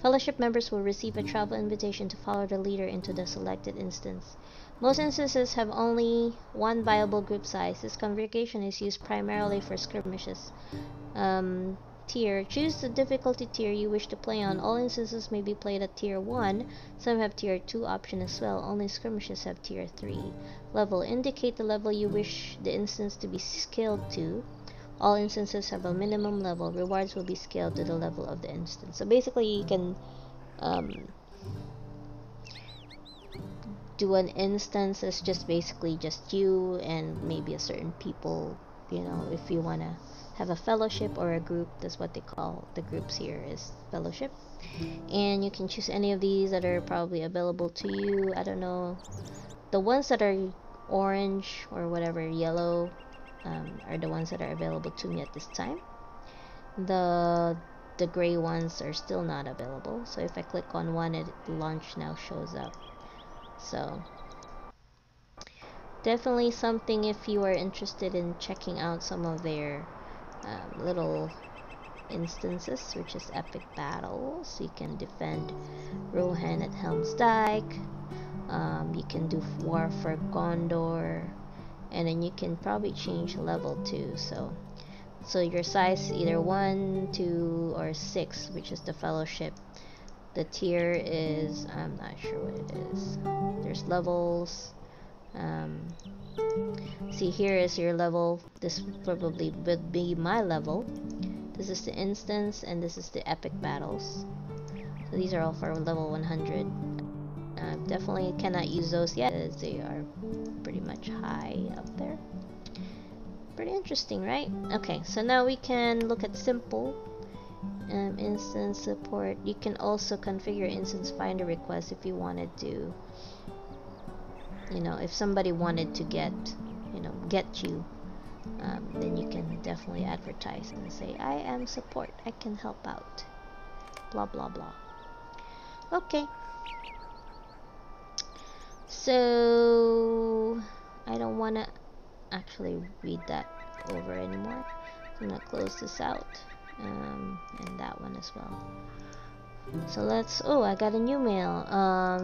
Fellowship members will receive a travel invitation to follow the leader into the selected instance. Most instances have only one viable group size. This configuration is used primarily for skirmishes. Tier. Choose the difficulty tier you wish to play on. All instances may be played at tier 1. Some have tier 2 option as well. Only skirmishes have tier 3. Level. Indicate the level you wish the instance to be scaled to. All instances have a minimum level. Rewards will be scaled to the level of the instance. So basically you can do an instance that's just basically just you and maybe a certain people, you know, if you want to have a fellowship or a group. That's what they call the groups here, is fellowship. And you can choose any of these that are probably available to you. I don't know, the ones that are orange or whatever, yellow, are the ones that are available to me at this time. The gray ones are still not available. So if I click on one, it launch now shows up. So definitely something if you are interested in checking out some of their little instances, which is epic battles. You can defend Rohan at Helm's Dyke. You can do War for Gondor, and then you can probably change level too. So your size either 1, 2, or 6, which is the fellowship. The tier is, I'm not sure what it is. There's levels. See, here is your level. This probably would be my level. This is the instance, and this is the epic battles. So these are all for level 100. Definitely cannot use those yet, as they are pretty much high up there. Pretty interesting, right? Okay, so now we can look at simple instance support. You can also configure instance finder requests if you wanted to, you know, if somebody wanted to get you, then you can definitely advertise and say, I am support, I can help out, blah blah blah. Okay, so I don't want to actually read that over anymore. I'm gonna close this out, and that one as well. So let's, oh, I got a new mail.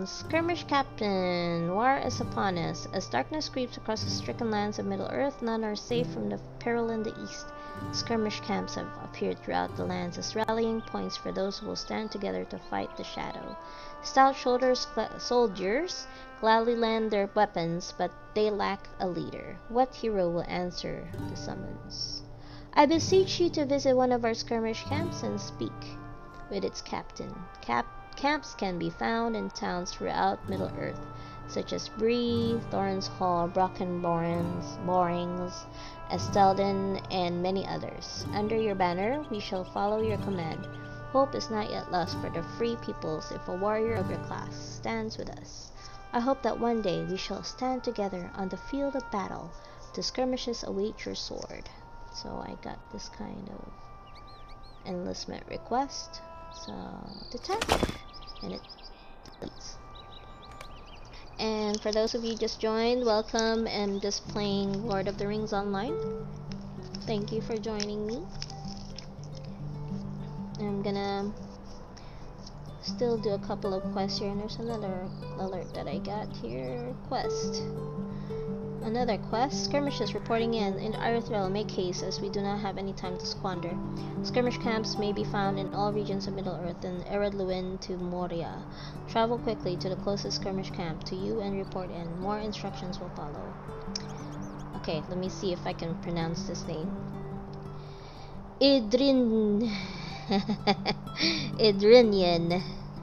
Skirmish Captain, war is upon us. As darkness creeps across the stricken lands of Middle-earth, none are safe from the peril in the east. Skirmish camps have appeared throughout the lands as rallying points for those who will stand together to fight the shadow. Stout-shouldered soldiers gladly lend their weapons, but they lack a leader. What hero will answer the summons? I beseech you to visit one of our skirmish camps and speak with its captain. Camps can be found in towns throughout Middle-earth, such as Bree, Thorns Hall, Borings, Estelden, and many others. Under your banner, we shall follow your command. Hope is not yet lost for the free peoples if a warrior of your class stands with us. I hope that one day we shall stand together on the field of battle. The skirmishes await your sword. So I got this kind of enlistment request. So detach, and it deletes. And for those of you just joined, welcome. I'm just playing Lord of the Rings Online. Thank you for joining me. I'm gonna still do a couple of quests here, and there's another alert that I got here. Quest. Another quest. Skirmishes reporting in Erythrel. Make haste, as we do not have any time to squander. Skirmish camps may be found in all regions of Middle-earth, and Eredluin to Moria. Travel quickly to the closest skirmish camp to you and report in. More instructions will follow. Okay, let me see if I can pronounce this name. Idrinian,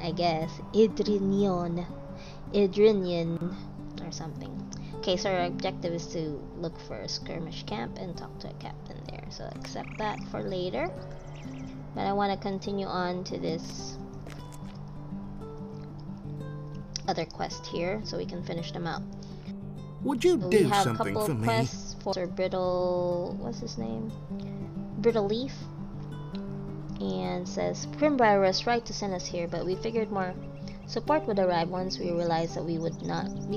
I guess. Idrinion or something. Okay, so our objective is to look for a skirmish camp and talk to a captain there. So accept that for later. But I want to continue on to this other quest here so we can finish them out. Would you So do we have a something couple for of me? quests for Sir Brittle, what's his name? Brittle Leaf. And says, Primbriar was right to send us here, but we figured more support would arrive once we realized that we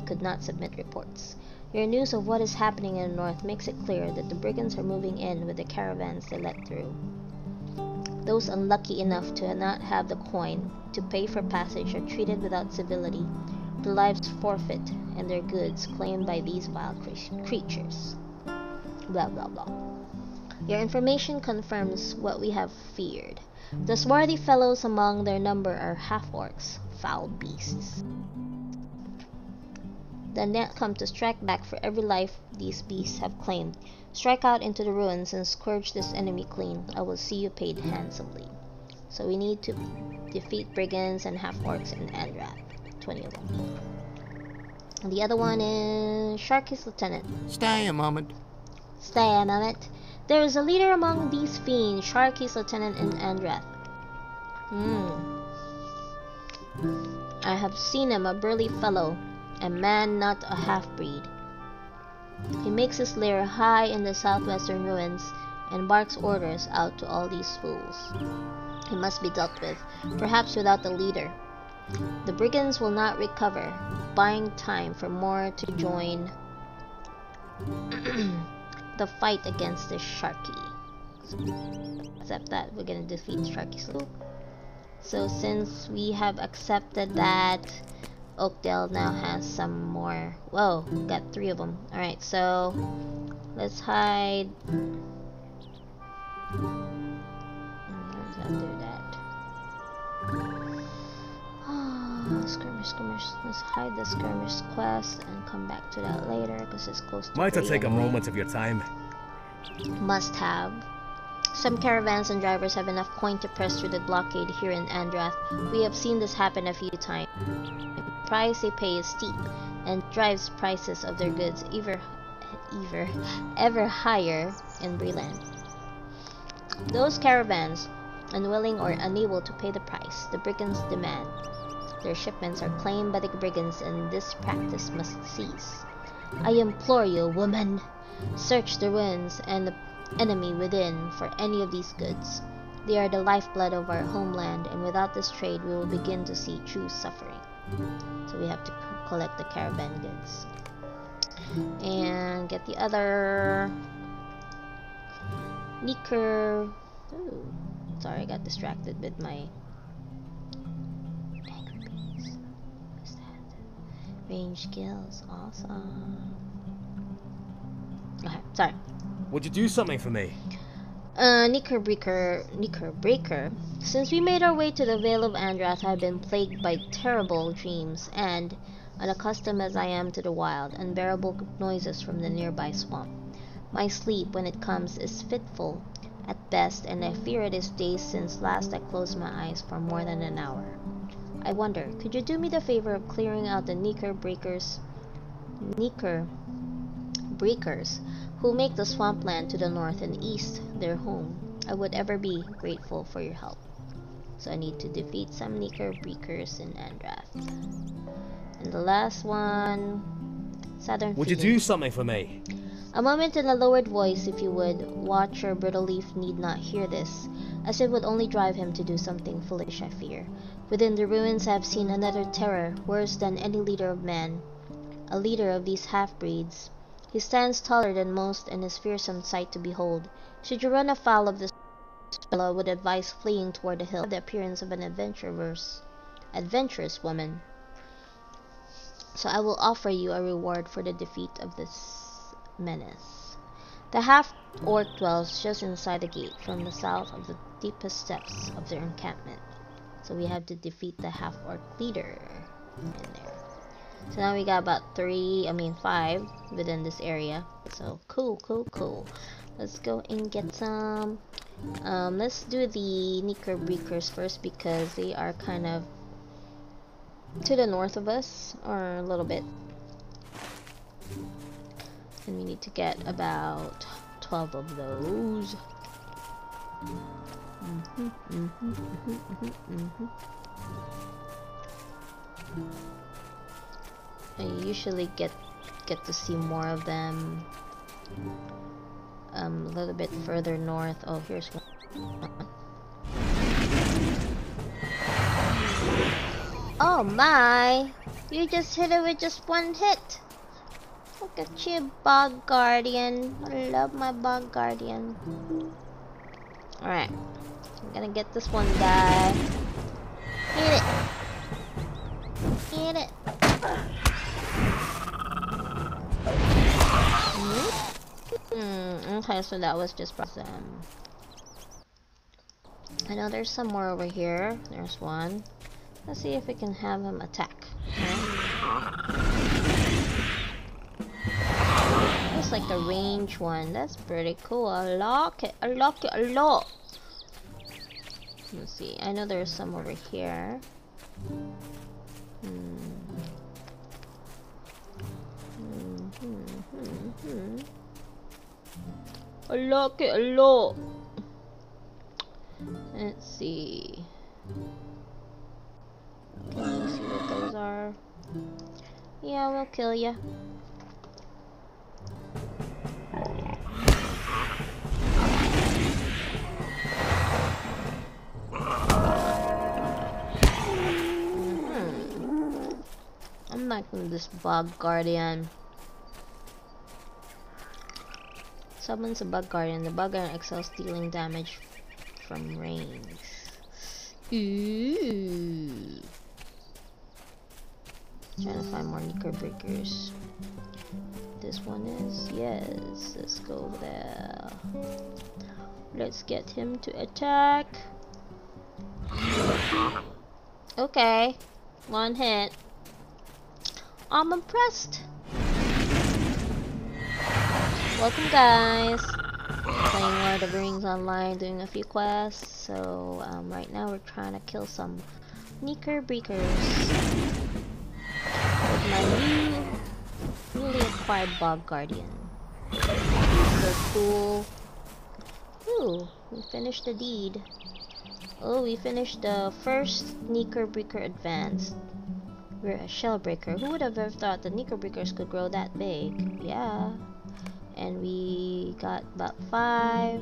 could not submit reports. Your news of what is happening in the north makes it clear that the brigands are moving in with the caravans they let through. Those unlucky enough to not have the coin to pay for passage are treated without civility, their lives forfeit, and their goods claimed by these vile creatures. Blah blah blah. Your information confirms what we have feared. The swarthy fellows among their number are half-orcs, foul beasts. The net come to strike back for every life these beasts have claimed. Strike out into the ruins and scourge this enemy clean. I will see you paid handsomely. So we need to defeat brigands and half-orcs in Andrath. 20 of them. And the other one is Sharky's Lieutenant. Stay a moment. Stay a moment. There is a leader among these fiends, Sharky's Lieutenant in Andrath. I have seen him, a burly fellow, a man not a half-breed. He makes his lair high in the southwestern ruins and barks orders out to all these fools. He must be dealt with, perhaps without the leader. The brigands will not recover, buying time for more to join the fight against this Sharky. Except that we're gonna defeat Sharky Sloop. So since we have accepted that, Oakdale now has some more. Whoa, got 3 of them. Alright, so let's hide. Let's not do that. Skirmish. Let's hide the skirmish quest and come back to that later because it's close to Might I 3 take a anyway. moment of your time? Must have. Some caravans and drivers have enough coin to press through the blockade here in Andrath. We have seen this happen a few times. The price they pay is steep and drives prices of their goods ever higher in Breland. Those caravans, unwilling or unable to pay the price the brigands demand, their shipments are claimed by the brigands, and this practice must cease. I implore you, woman, search the ruins and the enemy within for any of these goods. They are the lifeblood of our homeland, and without this trade we will begin to see true suffering. So we have to collect the caravan goods. And get the other Neeker. Ooh. Sorry, I got distracted with my angry bees. What's that? Range skills, awesome. Okay, sorry. Would you do something for me? Neeker Breaker. Since we made our way to the Vale of Andrath, I've been plagued by terrible dreams, and, unaccustomed as I am to the wild, unbearable noises from the nearby swamp. My sleep, when it comes, is fitful at best, and I fear it is days since last I closed my eyes for more than an hour. I wonder, could you do me the favor of clearing out the Neeker Breakers, who make the swampland to the north and east their home? I would ever be grateful for your help. So I need to defeat some Neeker Breakers in Andrath. And the last one, Southern Would you Fiend. do something for me? A moment in a lowered voice, if you would. Watcher Brittleleaf need not hear this, as it would only drive him to do something foolish, I fear. Within the ruins I have seen another terror, worse than any leader of man. A leader of these half-breeds. He stands taller than most and is fearsome sight to behold. Should you run afoul of this fellow, I would advise fleeing toward the hill. The appearance of an adventurous adventurous woman. So I will offer you a reward for the defeat of this menace. The half-orc dwells just inside the gate from the south of the deepest steps of their encampment. So we have to defeat the half-orc leader in there. So now we got about 5 within this area. So cool. Let's go and get some. Let's do the Knickerbockers first because they are kind of to the north of us, or a little bit. And we need to get about 12 of those. I usually get to see more of them a little bit further north. Oh, here's one. Oh my! You just hit it with just one hit. Look at you, Bog Guardian. I love my Bog Guardian. Alright. I'm gonna get this one guy. Hit it! Hit it! Okay, so that was just I know there's some more over here. There's one. Let's see if we can have him attack. Looks like a range one. That's pretty cool. I like it. I like it a lot. Let's see. I know there's some over here. I like it a lot. Let's see. Can you see what those are? Yeah, we'll kill ya. I'm liking this Bug Guardian. Summons a Bug Guardian. The Bug Guardian excels dealing damage from range. Ooh. Trying to find more Knickerbockers. This one is, yes. Let's go there. Let's get him to attack. Okay, one hit. I'm impressed. Welcome, guys. Playing Lord of the Rings online, doing a few quests. So right now we're trying to kill some Knickerbockers with my newly acquired Bog Guardian. So cool. Ooh, we finished the deed. Oh, we finished the first Knickerbocker advance. We're a Shellbreaker. Who would have ever thought the Knickerbockers could grow that big? Yeah. And we got about 5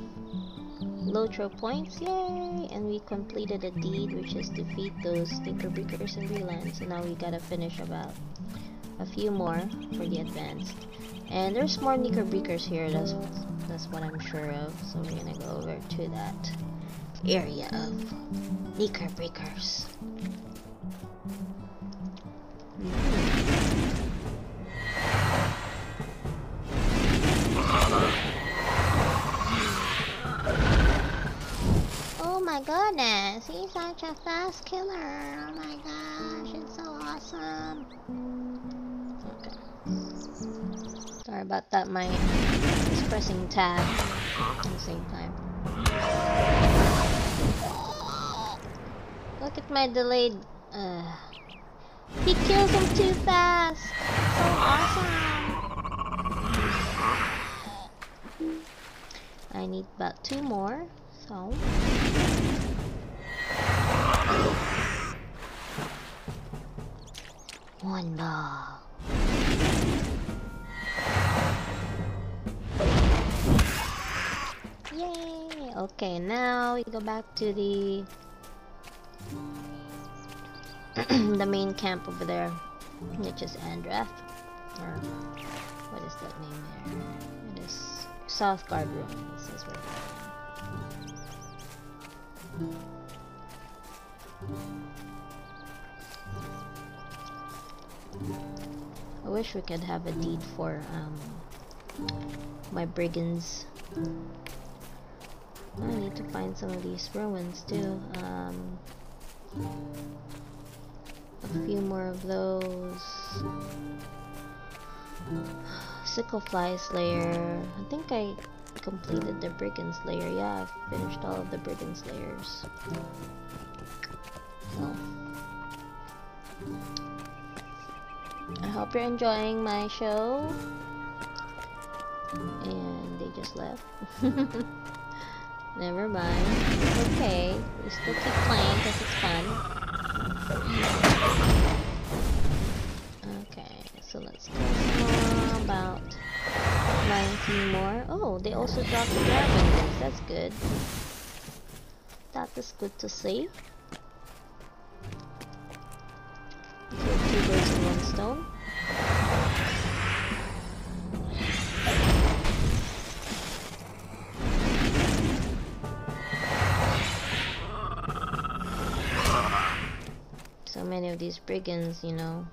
LOTRO points. Yay! And we completed a deed, which is defeat those Knickerbockers in Reland. So now we gotta finish about a few more for the advance. And there's more Knickerbockers here. That's what I'm sure of. So we're gonna go over to that area of Knickerbockers. Oh my goodness, he's such a fast killer. Oh my gosh, it's so awesome. Okay. Sorry about that, my just pressing tab at the same time. Look at my delayed. He kills him too fast. So awesome. I need about 2 more. So. One ball. Yay! Okay, now we go back to the the main camp over there, which is Andrath, or what is that name there? It is Southgard Ruins. Is where we're wish we could have a deed for my brigands. I need to find some of these ruins too. A few more of those. Sicklefly Slayer. I think I completed the Brigand Slayer. Yeah, I've finished all of the Brigand Slayers. So, I hope you're enjoying my show. And they just left. Never mind. It's okay. We still keep playing because it's fun. Okay, so let's go some about 19 more. Oh, they also dropped the dragon wings. That's good. That is good to see. Kill 2 birds with 1 stone. So many of these brigands, you know.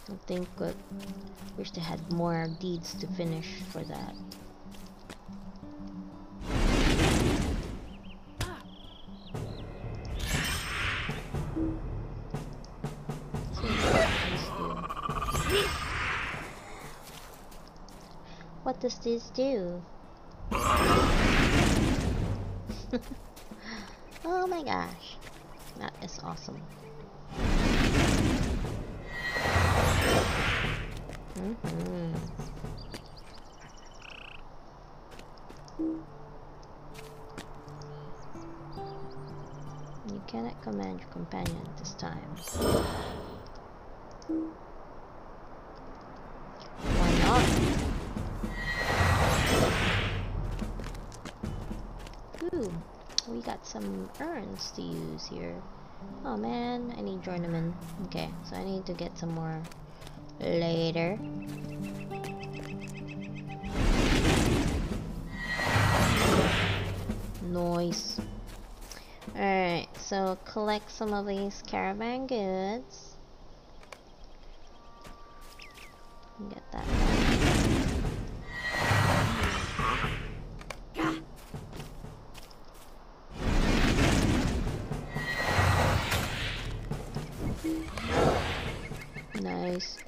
I think wish they had more deeds to finish for that. What does this do? Oh my gosh. That is awesome. You cannot command your companion at this time. Why not? Ooh, we got some urns to use here. Oh man, I need journeyman. Okay, so I need to get some more later. Noise. Alright, so collect some of these caravan goods. Get that done. Nice.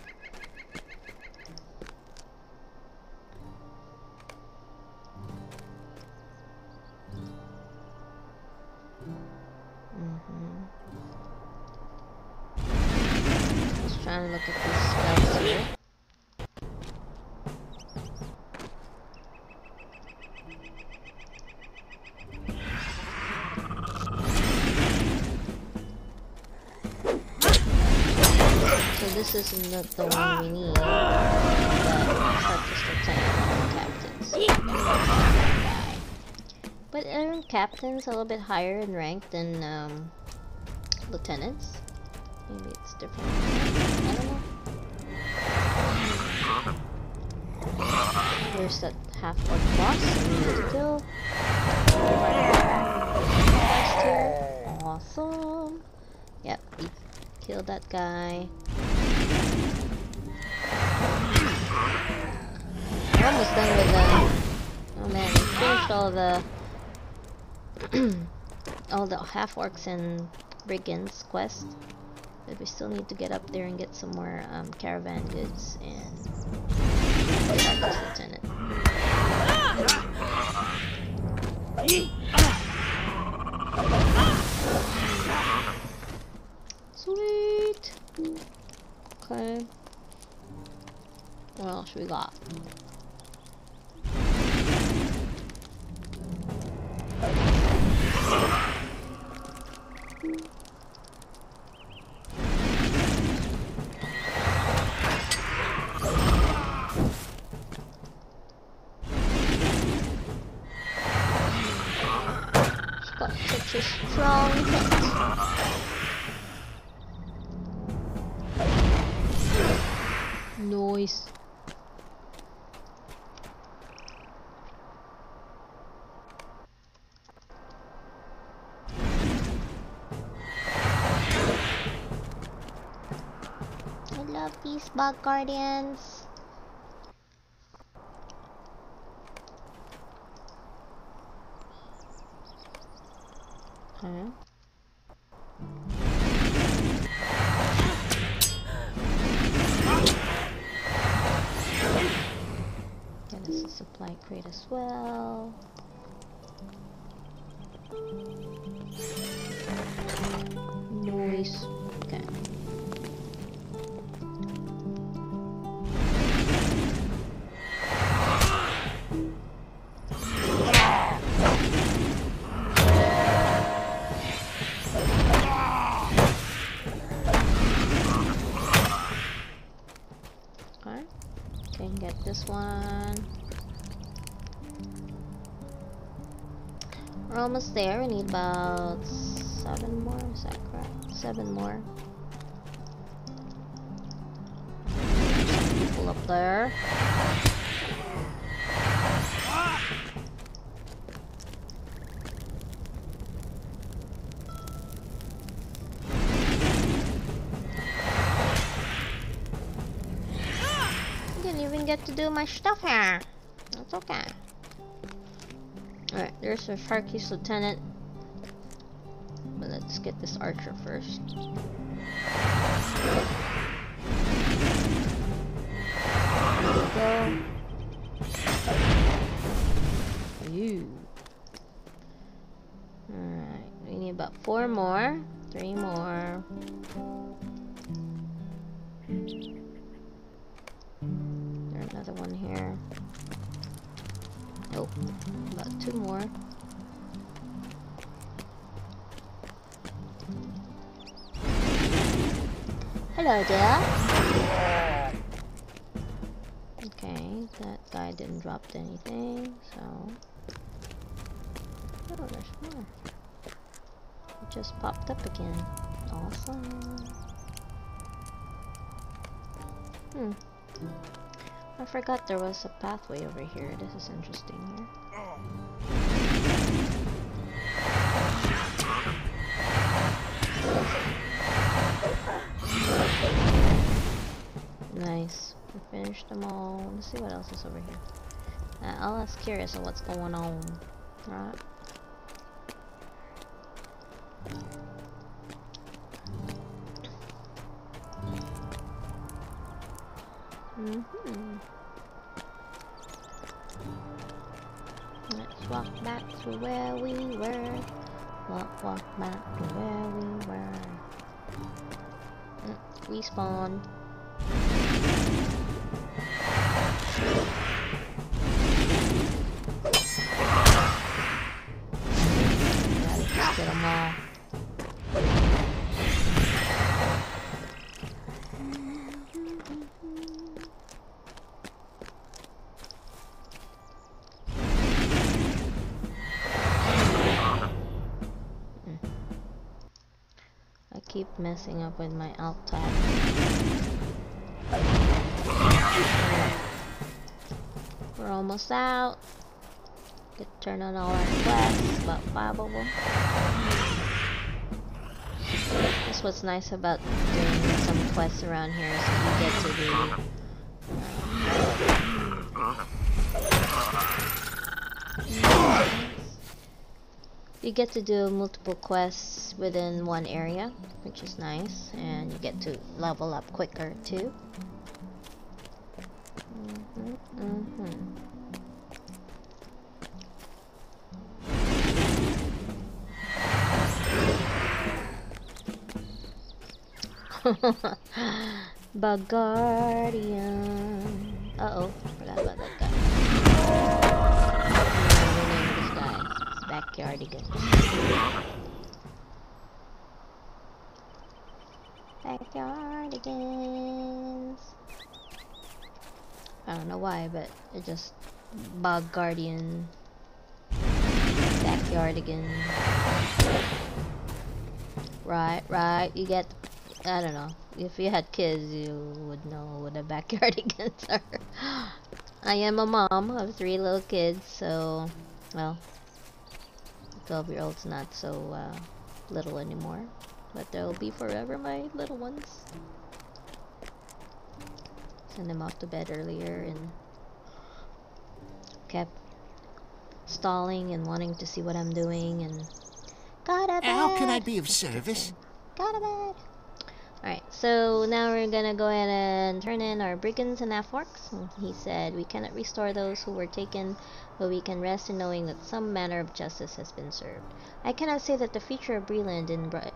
Just trying to look at these spells here. So this is not the one we need. The sharpest attack captains. But aren't captains a little bit higher in rank than lieutenants? Maybe it's different. I don't know. There's that half-orc boss that we need to kill. Last here. Awesome. Yep, we killed that guy. We're almost done with oh man, we finished all the half-orcs and brigands quest. But we still need to get up there and get some more caravan goods and get this lieutenant. Sweet. Okay. What else we got? Such a strong hit. Noise. I love Peace, bug guardians. Okay. Get us a supply crate as well. Nice. Okay. Okay. Can get this one. We're almost there. We need about 7 more. Is that correct? 7 more. Some people up there. I didn't even get to do my stuff here. That's okay. Alright, there's a Sharky's lieutenant. But let's get this archer first. There we go. Ew. Alright, we need about 4 more. 3 more. There's another one here. Nope. About 2 more. Hello there. Okay, that guy didn't drop anything, so... Oh, there's more. It just popped up again. Awesome. I forgot there was a pathway over here. This is interesting here. Nice. We finished them all. Let's see what else is over here. I was curious on what's going on. Right? Let's walk back to where we were. Walk back to where we were. Respawn. Gotta just get them all. Keep messing up with my alt tab. We're almost out. Could turn on all our quests, about 5 of them. That's what's nice about doing some quests around here is that you get to do multiple quests within one area, which is nice, and you get to level up quicker too. Bug Guardian. Uh-oh, forgot about that guy. Rename this guy. It's Backyardigan. Backyardigans. I don't know why, but it just Bug Guardian. Backyardigan. Right. You get. I don't know. If you had kids, you would know what a backyardigans are. I am a mom of 3 little kids, so, well, 12-year-old's not so little anymore, but they'll be forever my little ones. send him off to bed earlier and kept stalling and wanting to see what I'm doing and got a bed. How can I be of service? Got a bed. Alright, so now we're gonna go ahead and turn in our brigands and half-orcs. He said we cannot restore those who were taken, but we can rest in knowing that some manner of justice has been served. I cannot say that the future of Breland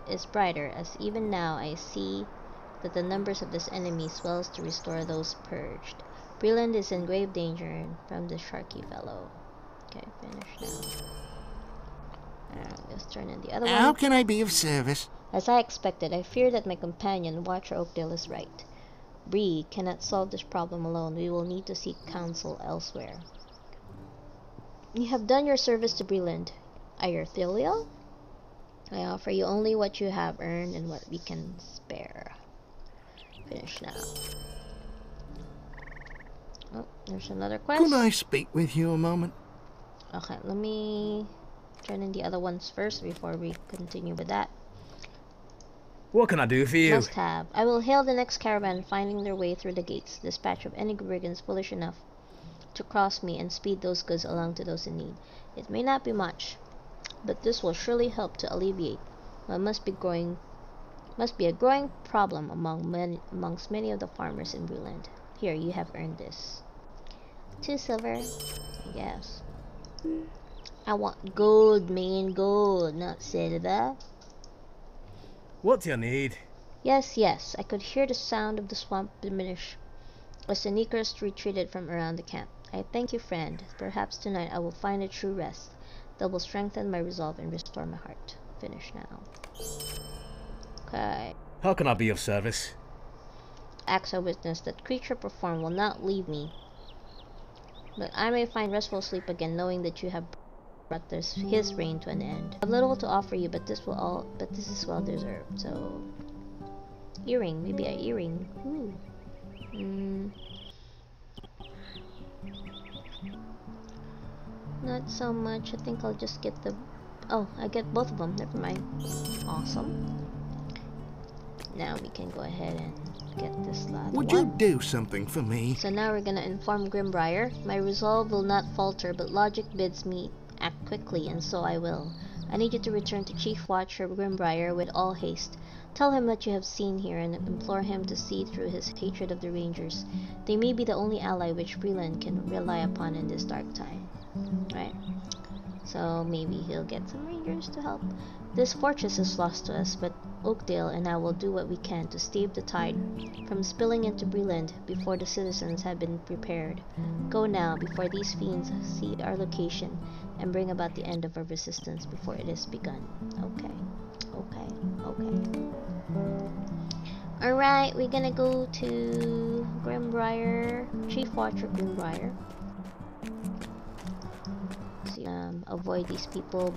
is brighter, as even now I see that the numbers of this enemy swells to restore those purged. Breland is in grave danger from the sharky fellow. Okay, finish now. Let's turn in the other one. How can I be of service? As I expected, I fear that my companion, Watcher Oakdale, is right. Bree cannot solve this problem alone. We will need to seek counsel elsewhere. You have done your service to Breland. Ayerthiliel? I offer you only what you have earned and what we can spare. Finish now. Oh, there's another quest. Could I speak with you a moment? Okay, let me turn in the other ones first before we continue with that. What can I do for you? Must have. I will hail the next caravan finding their way through the gates, dispatch of any brigands foolish enough to cross me, and speed those goods along to those in need. It may not be much, but this will surely help to alleviate what must be a growing problem amongst many of the farmers in Breland. Here, you have earned this. 2 silver, I guess. I want gold, man, gold, not silver. What do you need? Yes, yes, I could hear the sound of the swamp diminish as the Neekers retreated from around the camp. I thank you, friend. Perhaps tonight I will find a true rest that will strengthen my resolve and restore my heart. Finish now. Okay. How can I be of service? Acts I witness that creature performed will not leave me, but I may find restful sleep again, knowing that you have brought his reign to an end. I have little to offer you, but this is well deserved. So, earring, maybe an earring. Ooh. Not so much. I think I'll just get the. Oh, I get both of them. Never mind. Awesome. Now we can go ahead and get this last one. Would you do something for me? So now we're gonna inform Grimbriar. My resolve will not falter, but logic bids me act quickly, and so I will. I need you to return to Chief Watcher Grimbriar with all haste. Tell him what you have seen here, and implore him to see through his hatred of the Rangers. They may be the only ally which Breland can rely upon in this dark time. Right? So maybe he'll get some Rangers to help. This fortress is lost to us, but Oakdale and I will do what we can to stave the tide from spilling into Breland before the citizens have been prepared. Go now, before these fiends see our location, and bring about the end of our resistance before it is begun. Okay. Alright, we're gonna go to Grimbriar, Chief Watcher Grimbriar. Avoid these people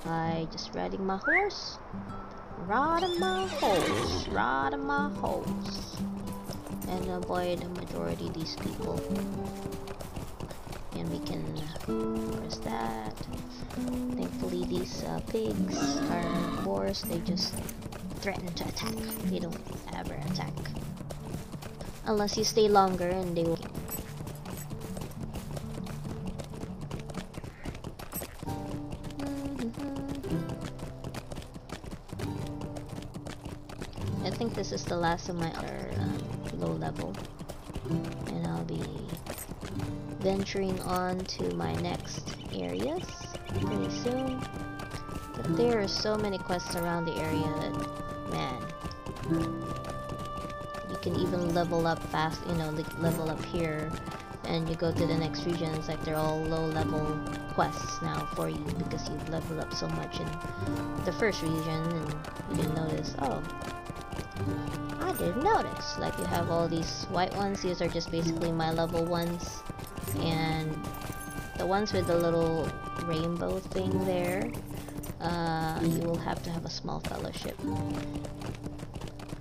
by just riding my horse. Riding my horse. And avoid a majority of these people. And we can press that. Thankfully these pigs are boars. They just threaten to attack. They don't ever attack. Unless you stay longer and they will. I think this is the last of my other low level, and I'll be venturing on to my next areas pretty soon. But there are so many quests around the area that, man, you can even level up fast, you know, like level up here and you go to the next region. It's like they're all low level quests now for you because you've leveled up so much in the first region and you didn't notice. Oh, I didn't notice. Like, you have all these white ones. These are just basically my level ones, and the ones with the little rainbow thing there, you will have to have a small fellowship,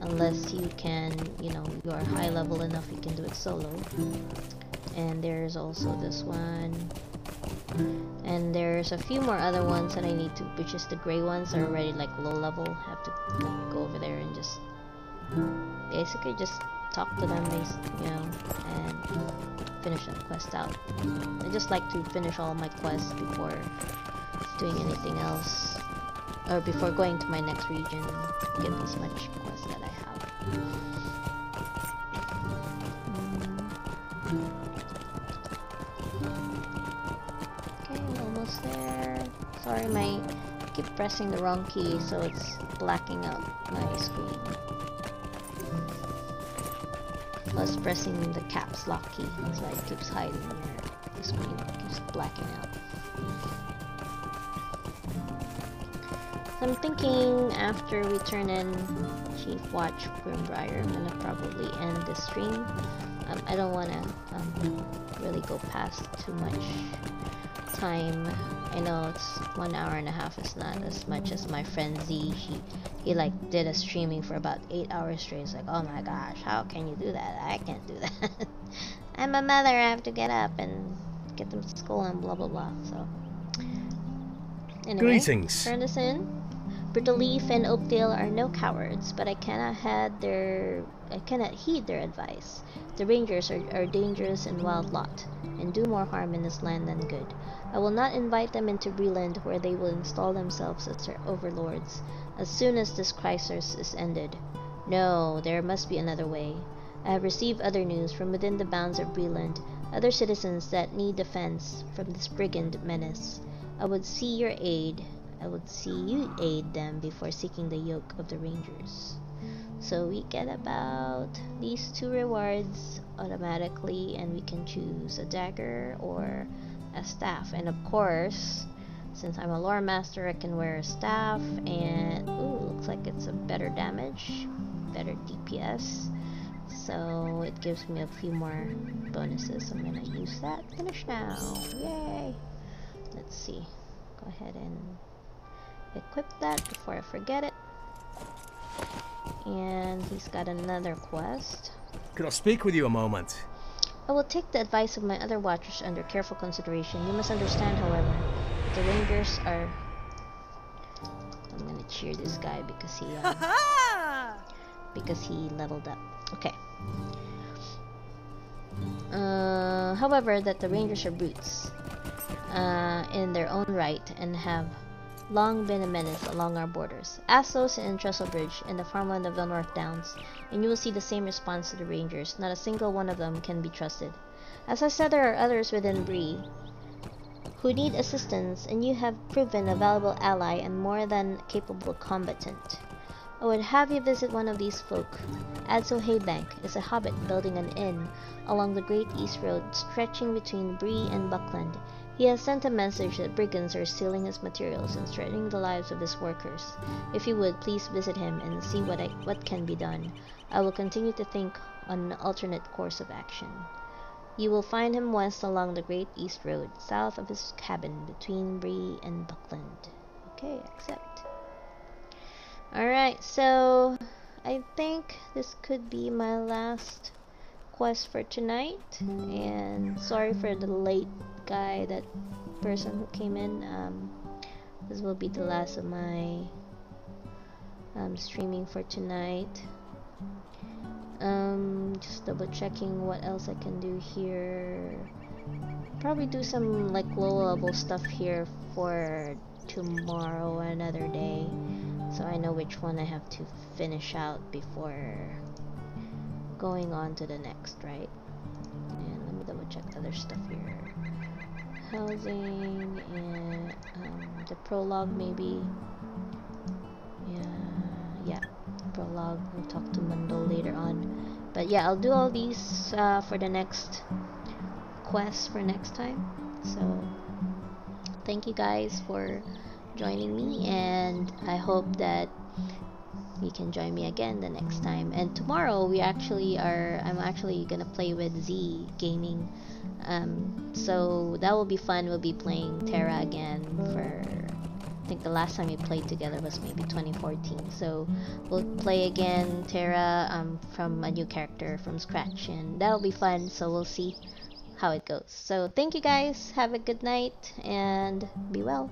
unless you can, you know, you are high level enough you can do it solo. And there's also this one, and there's a few more other ones that I need to, which is the gray ones are already like low level. I have to go over there and just basically just talk to them, you know, finish that quest out. I just like to finish all my quests before doing anything else, or before going to my next region, get as much quests that I have. Okay, almost there. Sorry, I keep pressing the wrong key, so it's blacking out my screen. Plus pressing the caps lock key, so it keeps hiding the screen, keeps blacking out. So I'm thinking after we turn in Chief Watch Grimbriar, I'm gonna probably end the stream. I don't wanna really go past too much time. I know it's 1 hour and a half. It's not as much as my friend Z. He like did a streaming for about 8 hours straight. It's like, oh my gosh, how can you do that? I can't do that. I'm a mother. I have to get up and get them to school and blah blah blah. So anyway, Greetings. turn this in. Brittleleaf and Oakdale are no cowards, but I cannot heed their advice. The Rangers are dangerous and wild lot, and do more harm in this land than good. I will not invite them into Breland, where they will install themselves as their overlords as soon as this crisis is ended. No, there must be another way. I have received other news from within the bounds of Breland, other citizens that need defense from this brigand menace. I would see you aid them before seeking the yoke of the Rangers. So we get about these 2 rewards automatically, and we can choose a dagger or a staff. And of course, since I'm a lore master, I can wear a staff, and ooh, looks like it's a better damage, better DPS, so it gives me a few more bonuses. I'm gonna use that. Finish now. Yay. Let's see, go ahead and equip that before I forget it. And he's got another quest. Could I speak with you a moment? I will take the advice of my other watchers under careful consideration. You must understand, however, that the Rangers are... I'm gonna cheer this guy because he leveled up. Okay. However, that the Rangers are brutes in their own right and have long been a menace along our borders. Ask those in Trestlebridge in the farmland of the North Downs, and you will see the same response to the Rangers. Not a single one of them can be trusted. As I said, there are others within Bree who need assistance, and you have proven a valuable ally and more than capable combatant. I would have you visit one of these folk. Adso Haybank is a hobbit building an inn along the Great East Road stretching between Bree and Buckland. He has sent a message that brigands are stealing his materials and threatening the lives of his workers. If you would, please visit him and see what can be done. I will continue to think on an alternate course of action. You will find him west along the Great East Road, south of his cabin between Bree and Buckland. Okay, accept. Alright, so I think this could be my last quest for tonight, and sorry for the late guy, that person who came in. This will be the last of my streaming for tonight. Just double checking what else I can do here. Probably do some like low level stuff here for tomorrow or another day, so I know which one I have to finish out before going on to the next, right? And let me double check other stuff here. Housing and the prologue maybe. Yeah, prologue. We'll talk to Mundo later on. But yeah, I'll do all these for the next quest for next time. So thank you guys for joining me, and I hope that you can join me again the next time. And tomorrow I'm actually gonna play with Z Gaming, so that will be fun. We'll be playing Terra again. For I think the last time we played together was maybe 2014, so we'll play again Terra from a new character from scratch, and that'll be fun. So we'll see how it goes. So thank you guys, have a good night and be well.